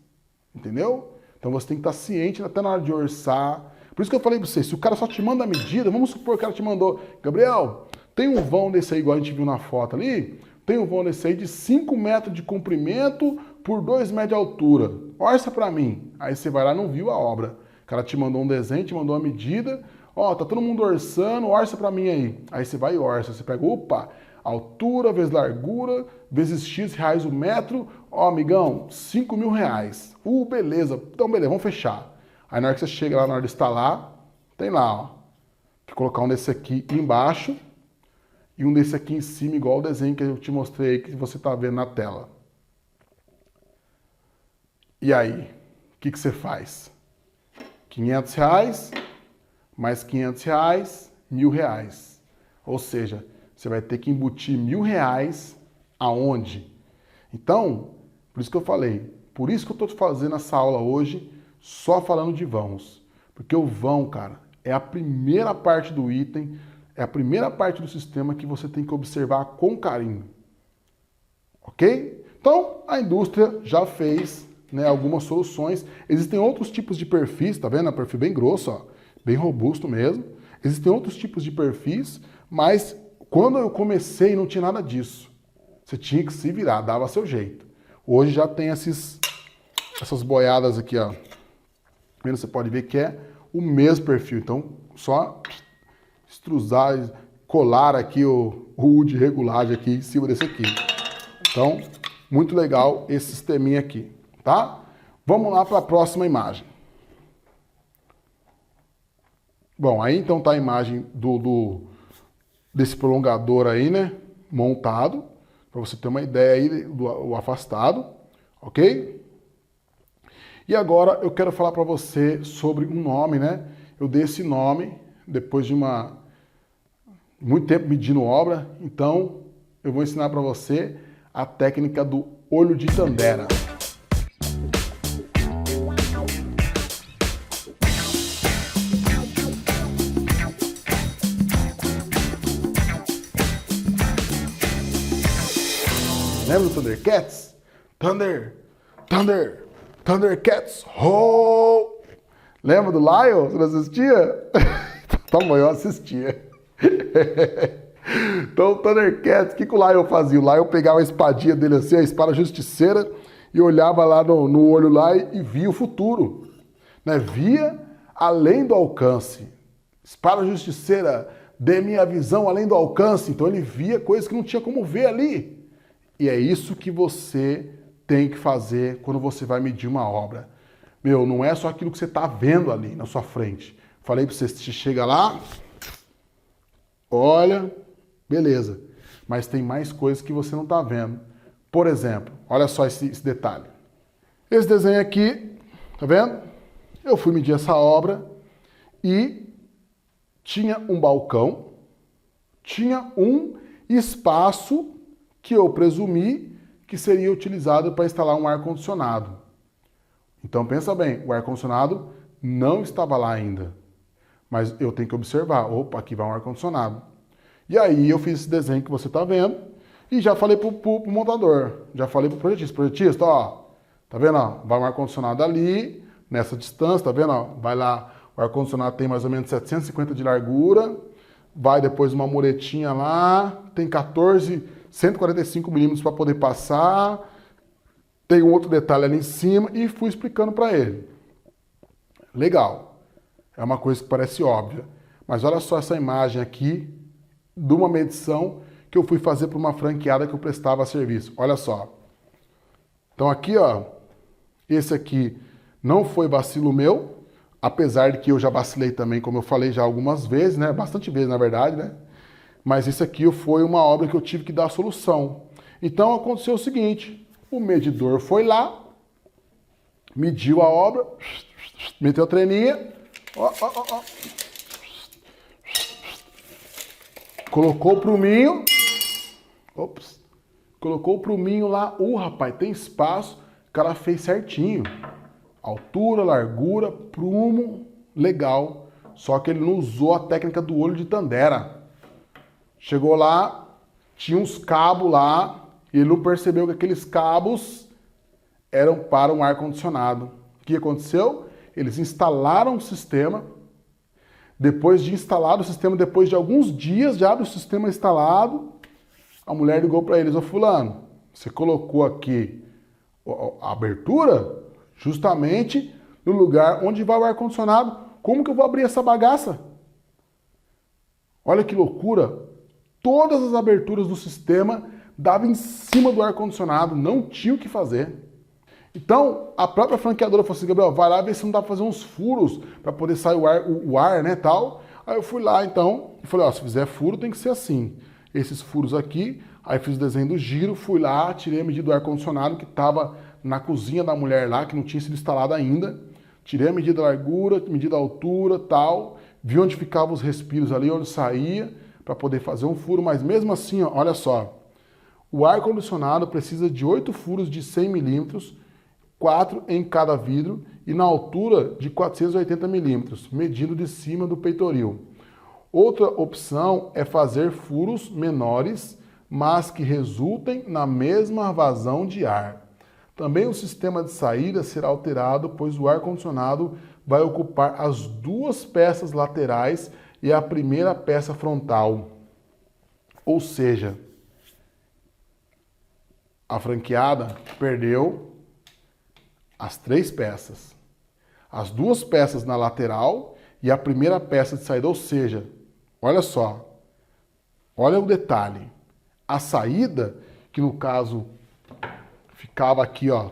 Entendeu? Então você tem que estar ciente até na hora de orçar. Por isso que eu falei para você, se o cara só te manda a medida, vamos supor que o cara te mandou, Gabriel, tem um vão desse aí, igual a gente viu na foto ali, tem um vão desse aí de 5 metros de comprimento por 2 metros de altura. Orça para mim. Aí você vai lá e não viu a obra. O cara te mandou um desenho, te mandou uma medida. Ó, tá todo mundo orçando, orça pra mim aí. Aí você vai e orça. Você pega, opa, altura vezes largura, vezes X reais o metro. Ó, amigão, R$5.000. Beleza. Então, beleza, vamos fechar. Aí na hora que você chega lá, na hora de instalar, tem lá, ó. Que colocar um desse aqui embaixo e um desse aqui em cima, igual o desenho que eu te mostrei aí, que você tá vendo na tela. E aí, o que você faz? R$500 mais R$500, R$1.000. Ou seja, você vai ter que embutir R$1.000 aonde? Então, por isso que eu falei, por isso que eu estou fazendo essa aula hoje só falando de vãos. Porque o vão, cara, é a primeira parte do item, é a primeira parte do sistema que você tem que observar com carinho. Ok? Então, a indústria já fez, né, algumas soluções. Existem outros tipos de perfis, tá vendo? É um perfil bem grosso, ó, bem robusto mesmo. Existem outros tipos de perfis, mas Quando eu comecei, não tinha nada disso. Você tinha que se virar, dava seu jeito. Hoje já tem essas boiadas aqui, ó. Você pode ver que é o mesmo perfil. Então, só extrusar, colar aqui o U de regulagem aqui em cima desse aqui. Então, muito legal esse sisteminha aqui, tá? Vamos lá para a próxima imagem. Bom, aí então tá a imagem desse prolongador aí, né? Montado, para você ter uma ideia aí do afastado, ok? E agora eu quero falar para você sobre um nome, né? Eu dei esse nome depois de muito tempo medindo obra, então eu vou ensinar para você a técnica do olho de Tandera. Lembra do Thundercats? Thundercats, ho! Lembra do Lion? Você não assistia? Tá bom, eu assistia. Então o Thundercats, o que o Lion fazia? O Lion pegava a espadinha dele assim, a espada justiceira, e olhava lá no olho lá e via o futuro. Né? Via além do alcance. Espada justiceira, dê minha visão além do alcance. Então ele via coisas que não tinha como ver ali. E é isso que você tem que fazer quando você vai medir uma obra. Meu, não é só aquilo que você está vendo ali na sua frente. Falei para você, você chega lá, olha, beleza. Mas tem mais coisas que você não está vendo. Por exemplo, olha só esse detalhe. Esse desenho aqui, tá vendo? Eu fui medir essa obra e tinha um balcão, tinha um espaço que eu presumi que seria utilizado para instalar um ar-condicionado. Então pensa bem, o ar-condicionado não estava lá ainda. Mas eu tenho que observar, opa, aqui vai um ar-condicionado. E aí eu fiz esse desenho que você está vendo e já falei pro montador, já falei pro projetista, ó, tá vendo, ó, vai um ar-condicionado ali, nessa distância, tá vendo, ó, vai lá, o ar-condicionado tem mais ou menos 750 de largura, vai depois uma muretinha lá, tem 145 milímetros para poder passar, tem um outro detalhe ali em cima e fui explicando para ele. Legal, é uma coisa que parece óbvia, mas olha só essa imagem aqui de uma medição que eu fui fazer para uma franqueada que eu prestava serviço. Olha só. Então aqui, ó, esse aqui não foi vacilo meu, apesar de que eu já vacilei também, como eu falei já algumas vezes, né? Bastante vezes, na verdade, né? Mas isso aqui foi uma obra que eu tive que dar a solução. Então aconteceu o seguinte, o medidor foi lá, mediu a obra, meteu a treninha, ó, ó, ó, ó. Colocou o pruminho, ops, colocou o pruminho lá, rapaz, tem espaço, o cara fez certinho. Altura, largura, prumo, legal. Só que ele não usou a técnica do olho de Tandera. Chegou lá, tinha uns cabos lá, e ele não percebeu que aqueles cabos eram para um ar-condicionado. O que aconteceu? Eles instalaram o sistema. Depois de instalar o sistema, depois de alguns dias já do sistema instalado, a mulher ligou para eles, ô fulano, você colocou aqui a abertura justamente no lugar onde vai o ar-condicionado. Como que eu vou abrir essa bagaça? Olha que loucura. Todas as aberturas do sistema davam em cima do ar-condicionado, não tinha o que fazer. Então, a própria franqueadora falou assim, Gabriel, vai lá ver se não dá para fazer uns furos para poder sair o ar, né, tal. Aí eu fui lá, então, e falei, ó, se fizer furo tem que ser assim. Esses furos aqui, aí fiz o desenho do giro, fui lá, tirei a medida do ar-condicionado que estava na cozinha da mulher lá, que não tinha sido instalada ainda. Tirei a medida da largura, medida da altura, tal. Vi onde ficavam os respiros ali, onde saía, para poder fazer um furo. Mas mesmo assim, ó, olha só, o ar-condicionado precisa de 8 furos de 100 milímetros, 4 em cada vidro e na altura de 480 milímetros, medindo de cima do peitoril. Outra opção é fazer furos menores, mas que resultem na mesma vazão de ar. Também o sistema de saída será alterado, pois o ar-condicionado vai ocupar as 2 peças laterais e a primeira peça frontal. Ou seja, a franqueada perdeu as 3 peças. As 2 peças na lateral e a primeira peça de saída. Ou seja, olha só, olha o detalhe. A saída, que no caso ficava aqui, ó,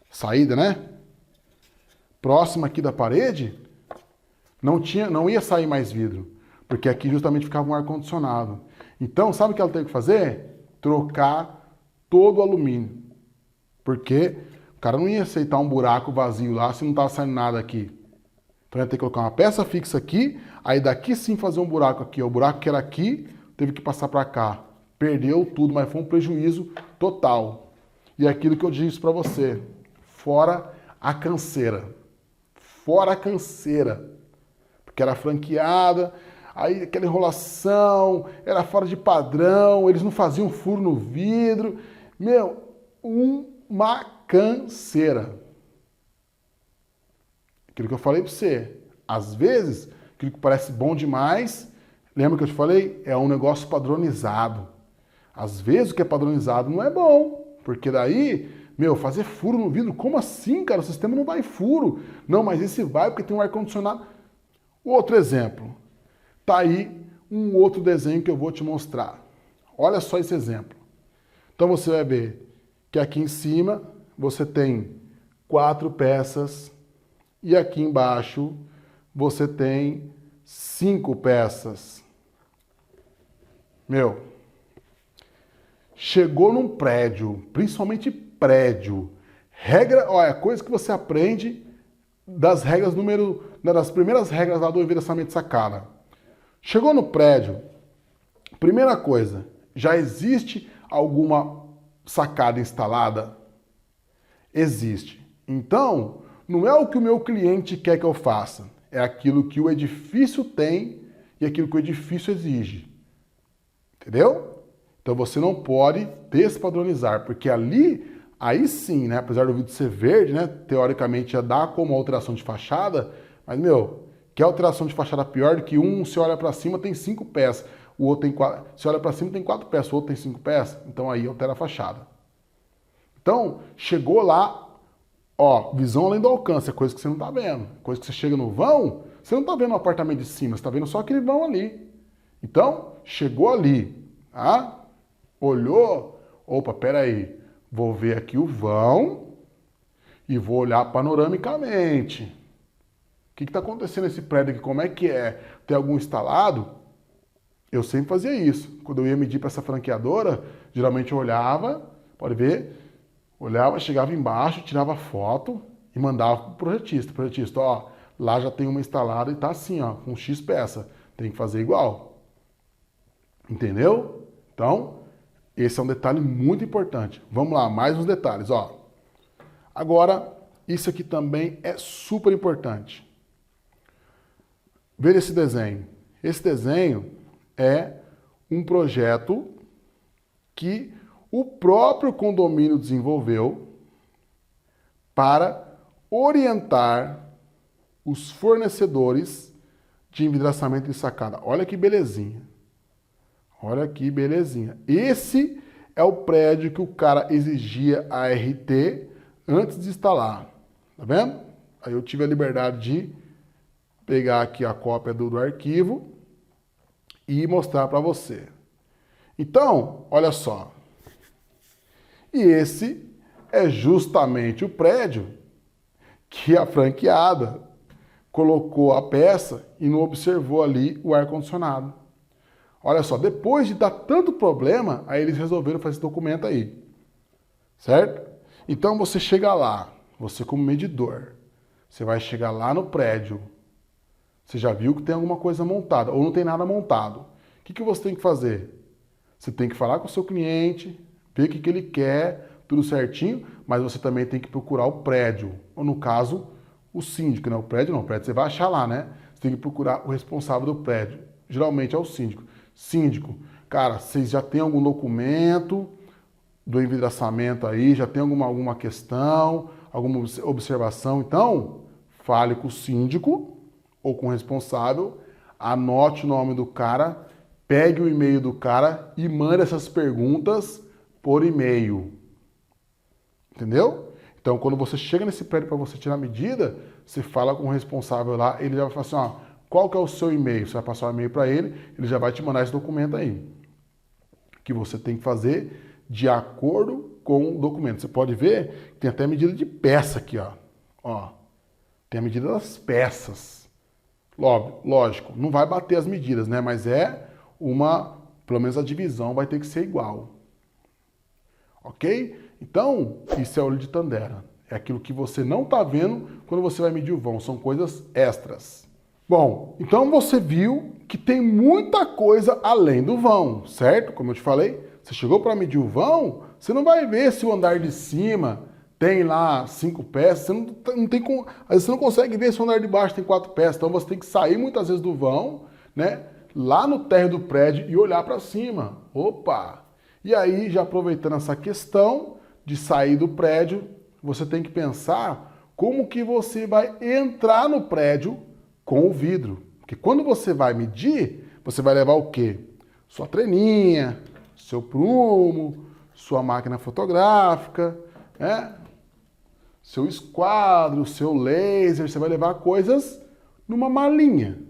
saída, né? Próxima aqui da parede, não ia sair mais vidro, porque aqui justamente ficava um ar-condicionado. Então, sabe o que ela teve que fazer? Trocar todo o alumínio. Porque o cara não ia aceitar um buraco vazio lá se não estava saindo nada aqui. Então ia ter que colocar uma peça fixa aqui, aí daqui sim fazer um buraco aqui. O buraco que era aqui, teve que passar para cá. Perdeu tudo, mas foi um prejuízo total. E é aquilo que eu disse para você, fora a canseira. Fora a canseira. Porque era franqueada, aí aquela enrolação, era fora de padrão, eles não faziam furo no vidro. Meu, uma canseira. Aquilo que eu falei para você. Às vezes, aquilo que parece bom demais, lembra que eu te falei? É um negócio padronizado. Às vezes o que é padronizado não é bom, porque daí, meu, fazer furo no vidro, como assim, cara? O sistema não vai furo. Não, mas esse vai porque tem um ar-condicionado. Outro exemplo. Tá aí um outro desenho que eu vou te mostrar. Olha só esse exemplo. Então você vai ver que aqui em cima você tem 4 peças e aqui embaixo você tem 5 peças. Meu, chegou num prédio, principalmente prédio, regra, olha, coisa que você aprende das regras das primeiras regras lá do envelhecimento de sacada. Chegou no prédio, primeira coisa, já existe alguma sacada instalada? Existe. Então, não é o que o meu cliente quer que eu faça, é aquilo que o edifício tem e aquilo que o edifício exige. Entendeu? Então você não pode despadronizar, porque ali, aí sim, né, apesar do vidro ser verde, né, teoricamente já dá como alteração de fachada, mas, meu, que alteração de fachada pior do que você olha para cima tem 5 peças, o outro tem 4, você olha para cima tem 4 peças, o outro tem 5 peças, então aí altera a fachada. Então, chegou lá, ó, visão além do alcance, é coisa que você não tá vendo, coisa que você chega no vão, você não tá vendo o apartamento de cima, você tá vendo só aquele vão ali. Então, chegou ali, tá? Olhou, opa, peraí, vou ver aqui o vão e vou olhar panoramicamente. O que está acontecendo nesse prédio aqui? Como é que é? Tem algum instalado? Eu sempre fazia isso. Quando eu ia medir para essa franqueadora, geralmente eu olhava, pode ver, olhava, chegava embaixo, tirava foto e mandava para o projetista. Projetista, ó, lá já tem uma instalada e tá assim, ó, com X peça. Tem que fazer igual. Entendeu? Então, esse é um detalhe muito importante. Vamos lá, mais uns detalhes, ó. Agora, isso aqui também é super importante. Veja esse desenho. Esse desenho é um projeto que o próprio condomínio desenvolveu para orientar os fornecedores de envidraçamento e sacada. Olha que belezinha. Olha que belezinha. Esse é o prédio que o cara exigia a RT antes de instalar. Tá vendo? Aí eu tive a liberdade de pegar aqui a cópia do arquivo e mostrar para você. Então, olha só. E esse é justamente o prédio que a franqueada colocou a peça e não observou ali o ar-condicionado. Olha só, depois de dar tanto problema, aí eles resolveram fazer esse documento aí. Certo? Então você chega lá, você como medidor, você vai chegar lá no prédio, você já viu que tem alguma coisa montada, ou não tem nada montado. O que você tem que fazer? Você tem que falar com o seu cliente, ver o que ele quer, tudo certinho, mas você também tem que procurar o prédio, ou no caso, o síndico, né? O prédio não, o prédio você vai achar lá, né? Você tem que procurar o responsável do prédio. Geralmente é o síndico. Síndico, cara, vocês já têm algum documento do envidraçamento aí, já tem alguma questão, alguma observação? Então, fale com o síndico ou com o responsável, anote o nome do cara pegue o e-mail do cara e mande essas perguntas por e-mail. Entendeu? Então, quando você chega nesse prédio para você tirar a medida, você fala com o responsável lá, ele já vai falar assim, ó, qual que é o seu e-mail? Você vai passar o e-mail para ele já vai te mandar esse documento aí. Que você tem que fazer de acordo com o documento. Você pode ver que tem até medida de peça aqui, ó. Ó, tem a medida das peças. Lógico, não vai bater as medidas, né? Mas pelo menos a divisão vai ter que ser igual. Ok? Então, isso é olho de Tandera. É aquilo que você não está vendo quando você vai medir o vão. São coisas extras. Bom, então você viu que tem muita coisa além do vão, certo? Como eu te falei, você chegou para medir o vão, você não vai ver se o andar de cima tem lá 5 peças, às vezes você não consegue ver se o andar de baixo tem 4 peças, então você tem que sair muitas vezes do vão, né? Lá no térreo do prédio e olhar para cima. Opa! E aí, já aproveitando essa questão de sair do prédio, você tem que pensar como que você vai entrar no prédio com o vidro. Porque quando você vai medir, você vai levar o quê? Sua treninha, seu prumo, sua máquina fotográfica, né? Seu esquadro, seu laser, você vai levar coisas numa malinha,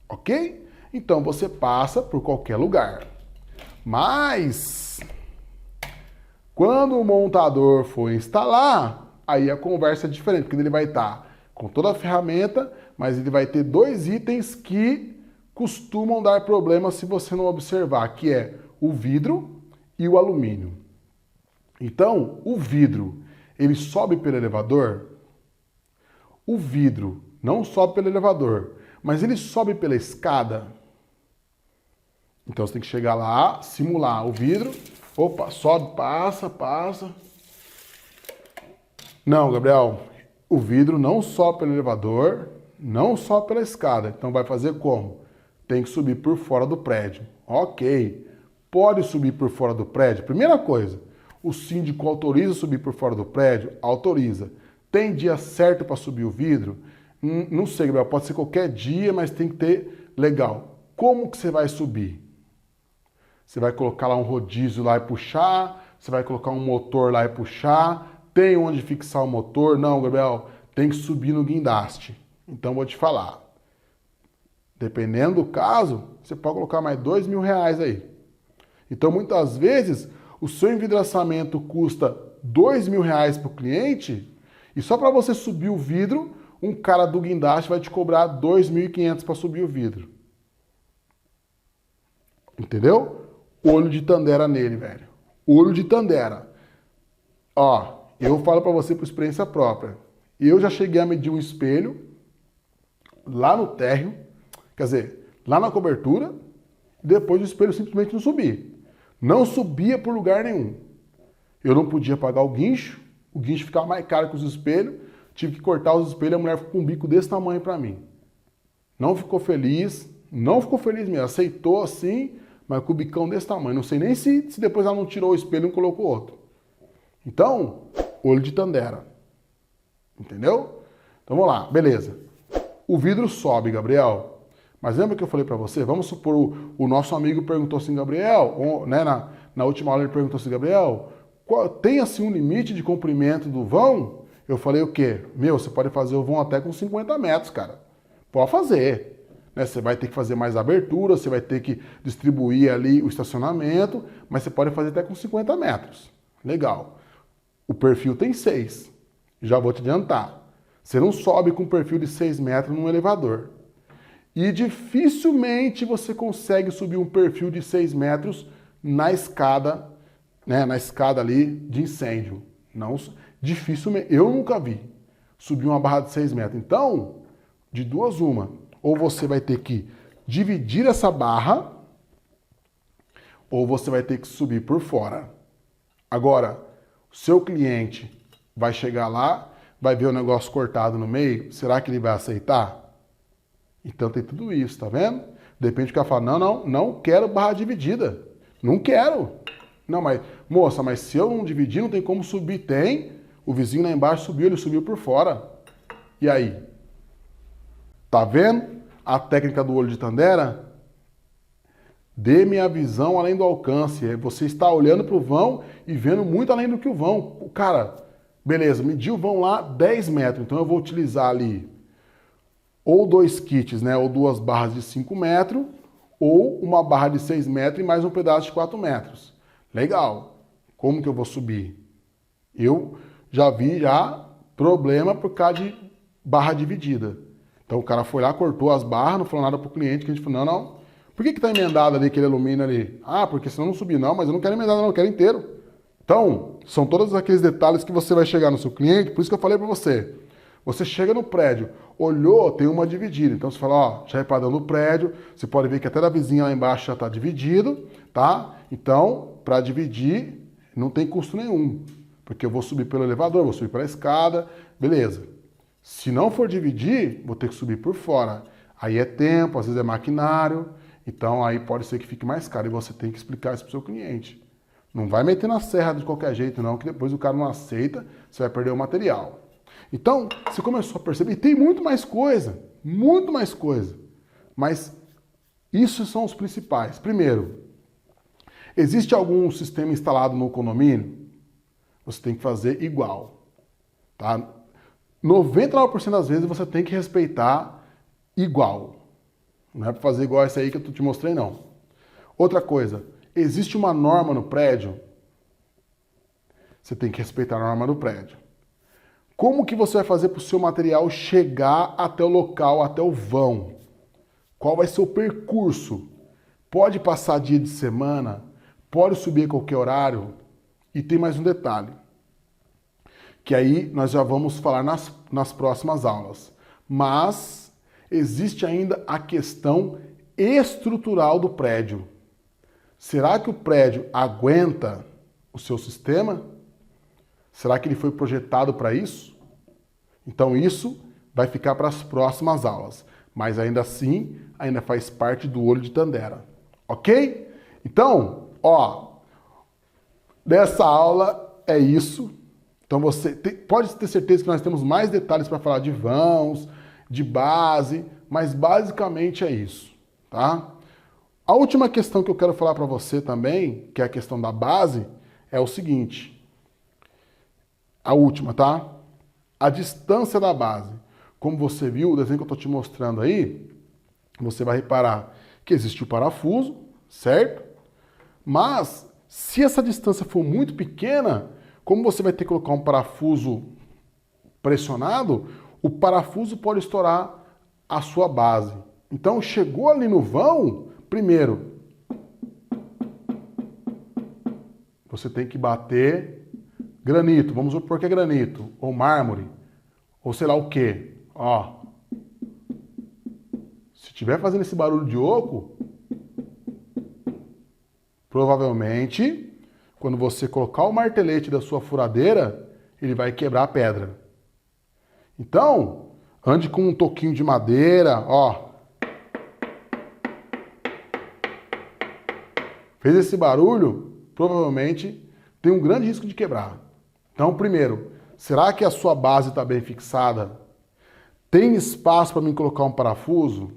ok? Então você passa por qualquer lugar. Mas quando o montador for instalar, aí a conversa é diferente, porque ele vai estar com toda a ferramenta, mas ele vai ter 2 itens que costumam dar problema se você não observar, que é o vidro e o alumínio. Então, o vidro, ele sobe pelo elevador? O vidro não sobe pelo elevador, mas ele sobe pela escada? Então você tem que chegar lá, simular o vidro. Opa, sobe, passa. Não, Gabriel, o vidro não sobe pelo elevador, não sobe pela escada. Então vai fazer como? Tem que subir por fora do prédio. Ok. Pode subir por fora do prédio? Primeira coisa, o síndico autoriza subir por fora do prédio? Autoriza. Tem dia certo para subir o vidro? Não sei, Gabriel, pode ser qualquer dia, mas tem que ter legal. Como que você vai subir? Você vai colocar lá um rodízio lá e puxar, você vai colocar um motor lá e puxar, tem onde fixar o motor? Não, Gabriel, tem que subir no guindaste. Então vou te falar. Dependendo do caso, você pode colocar mais R$2.000 aí. Então muitas vezes o seu envidraçamento custa R$2.000 para o cliente e só para você subir o vidro, um cara do guindaste vai te cobrar R$2.500 para subir o vidro. Entendeu? Olho de Tandera nele, velho. Olho de Tandera. Ó, eu falo pra você por experiência própria. Eu já cheguei a medir um espelho lá no térreo, quer dizer, lá na cobertura, e depois o espelho simplesmente não subia. Não subia por lugar nenhum. Eu não podia pagar o guincho ficava mais caro que os espelhos, tive que cortar os espelhos, a mulher ficou com um bico desse tamanho pra mim. Não ficou feliz mesmo, aceitou assim, mas com o bicão desse tamanho. Não sei nem se depois ela não tirou o espelho e não colocou outro. Então, olho de Tandera. Entendeu? Então vamos lá, beleza. O vidro sobe, Gabriel. Mas lembra que eu falei pra você? Vamos supor, o nosso amigo perguntou assim, Gabriel, né, na última aula ele perguntou assim, Gabriel, tem assim um limite de comprimento do vão? Eu falei o quê? Você pode fazer o vão até com 50 metros, cara. Pode fazer. Né? Você vai ter que fazer mais abertura, você vai ter que distribuir ali o estacionamento, mas você pode fazer até com 50 metros. Legal. O perfil tem 6. Já vou te adiantar. Você não sobe com um perfil de 6 metros num elevador. E dificilmente você consegue subir um perfil de 6 metros na escada, né? Na escada ali de incêndio. Não, dificilmente. Eu nunca vi subir uma barra de 6 metros. Então, de duas uma. Ou você vai ter que dividir essa barra, ou você vai ter que subir por fora. Agora, o seu cliente vai chegar lá, vai ver o negócio cortado no meio, será que ele vai aceitar? Então tem tudo isso, tá vendo? De repente o cara fala, não quero barra dividida. Não quero. Não, mas, moça, mas se eu não dividir, não tem como subir. Tem. O vizinho lá embaixo subiu, ele subiu por fora. E aí? Tá vendo? A técnica do olho de Tandera Dê-me a visão além do alcance. É você está olhando para o vão e vendo muito além do que o vão. Cara, beleza, mediu o vão lá 10 metros. Então eu vou utilizar ali ou 2 kits, né? Ou 2 barras de 5 metros, ou uma barra de 6 metros e mais um pedaço de 4 metros. Legal. Como que eu vou subir? Eu já vi problema por causa de barra dividida. Então o cara foi lá, cortou as barras, não falou nada pro cliente, que a gente falou, não. Por que tá emendado ali, aquele alumínio ali? Ah, porque senão não subir. Não, mas eu não quero emendado não, eu quero inteiro. Então, são todos aqueles detalhes que você vai chegar no seu cliente, por isso que eu falei para você. Você chega no prédio, olhou, tem uma dividida. Então você fala, ó, já é padrão no prédio, você pode ver que até da vizinha lá embaixo já está dividido, tá? Então, para dividir, não tem custo nenhum. Porque eu vou subir pelo elevador, vou subir pela escada, beleza. Se não for dividir, vou ter que subir por fora. Aí é tempo, às vezes é maquinário, então aí pode ser que fique mais caro e você tem que explicar isso para o seu cliente. Não vai meter na serra de qualquer jeito não, que depois o cara não aceita, você vai perder o material. Então, você começou a perceber, e tem muito mais coisa, mas isso são os principais. Primeiro, existe algum sistema instalado no condomínio? Você tem que fazer igual, tá? 99% das vezes você tem que respeitar igual. Não é para fazer igual essa aí que eu te mostrei, não. Outra coisa, existe uma norma no prédio? Você tem que respeitar a norma do prédio. Como que você vai fazer para o seu material chegar até o local, até o vão? Qual vai ser o percurso? Pode passar dia de semana? Pode subir a qualquer horário? E tem mais um detalhe, que aí nós já vamos falar nas próximas aulas. Mas existe ainda a questão estrutural do prédio. Será que o prédio aguenta o seu sistema? Será que ele foi projetado para isso? Então isso vai ficar para as próximas aulas. Mas ainda assim, ainda faz parte do olho de Tandera. Ok? Então, ó, dessa aula é isso. Então você pode ter certeza que nós temos mais detalhes para falar de vãos, de base, mas basicamente é isso, tá? A última questão que eu quero falar para você também, que é a questão da base, é o seguinte. A última, tá? A distância da base. Como você viu, o desenho que eu estou te mostrando aí, você vai reparar que existe o parafuso, certo? Mas, se essa distância for muito pequena, como você vai ter que colocar um parafuso pressionado, o parafuso pode estourar a sua base. Então, chegou ali no vão, primeiro, você tem que bater granito, vamos supor que é granito, ou mármore, ou sei lá o que. Ó, se estiver fazendo esse barulho de oco, provavelmente, quando você colocar o martelete da sua furadeira, ele vai quebrar a pedra. Então, ande com um toquinho de madeira, ó. Fez esse barulho, provavelmente tem um grande risco de quebrar. Então, primeiro, será que a sua base está bem fixada? Tem espaço para mim colocar um parafuso?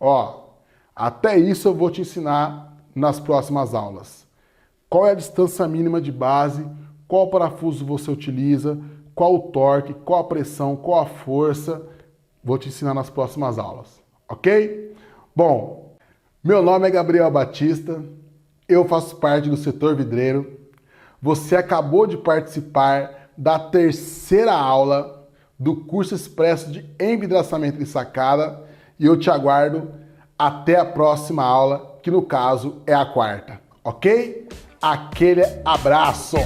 Ó, até isso eu vou te ensinar nas próximas aulas. Qual é a distância mínima de base? Qual parafuso você utiliza? Qual o torque? Qual a pressão? Qual a força? Vou te ensinar nas próximas aulas, ok? Bom, meu nome é Gabriel Batista. Eu faço parte do setor vidreiro. Você acabou de participar da terceira aula do curso expresso de envidraçamento de sacada e eu te aguardo até a próxima aula, que no caso é a quarta, ok? Aquele abraço!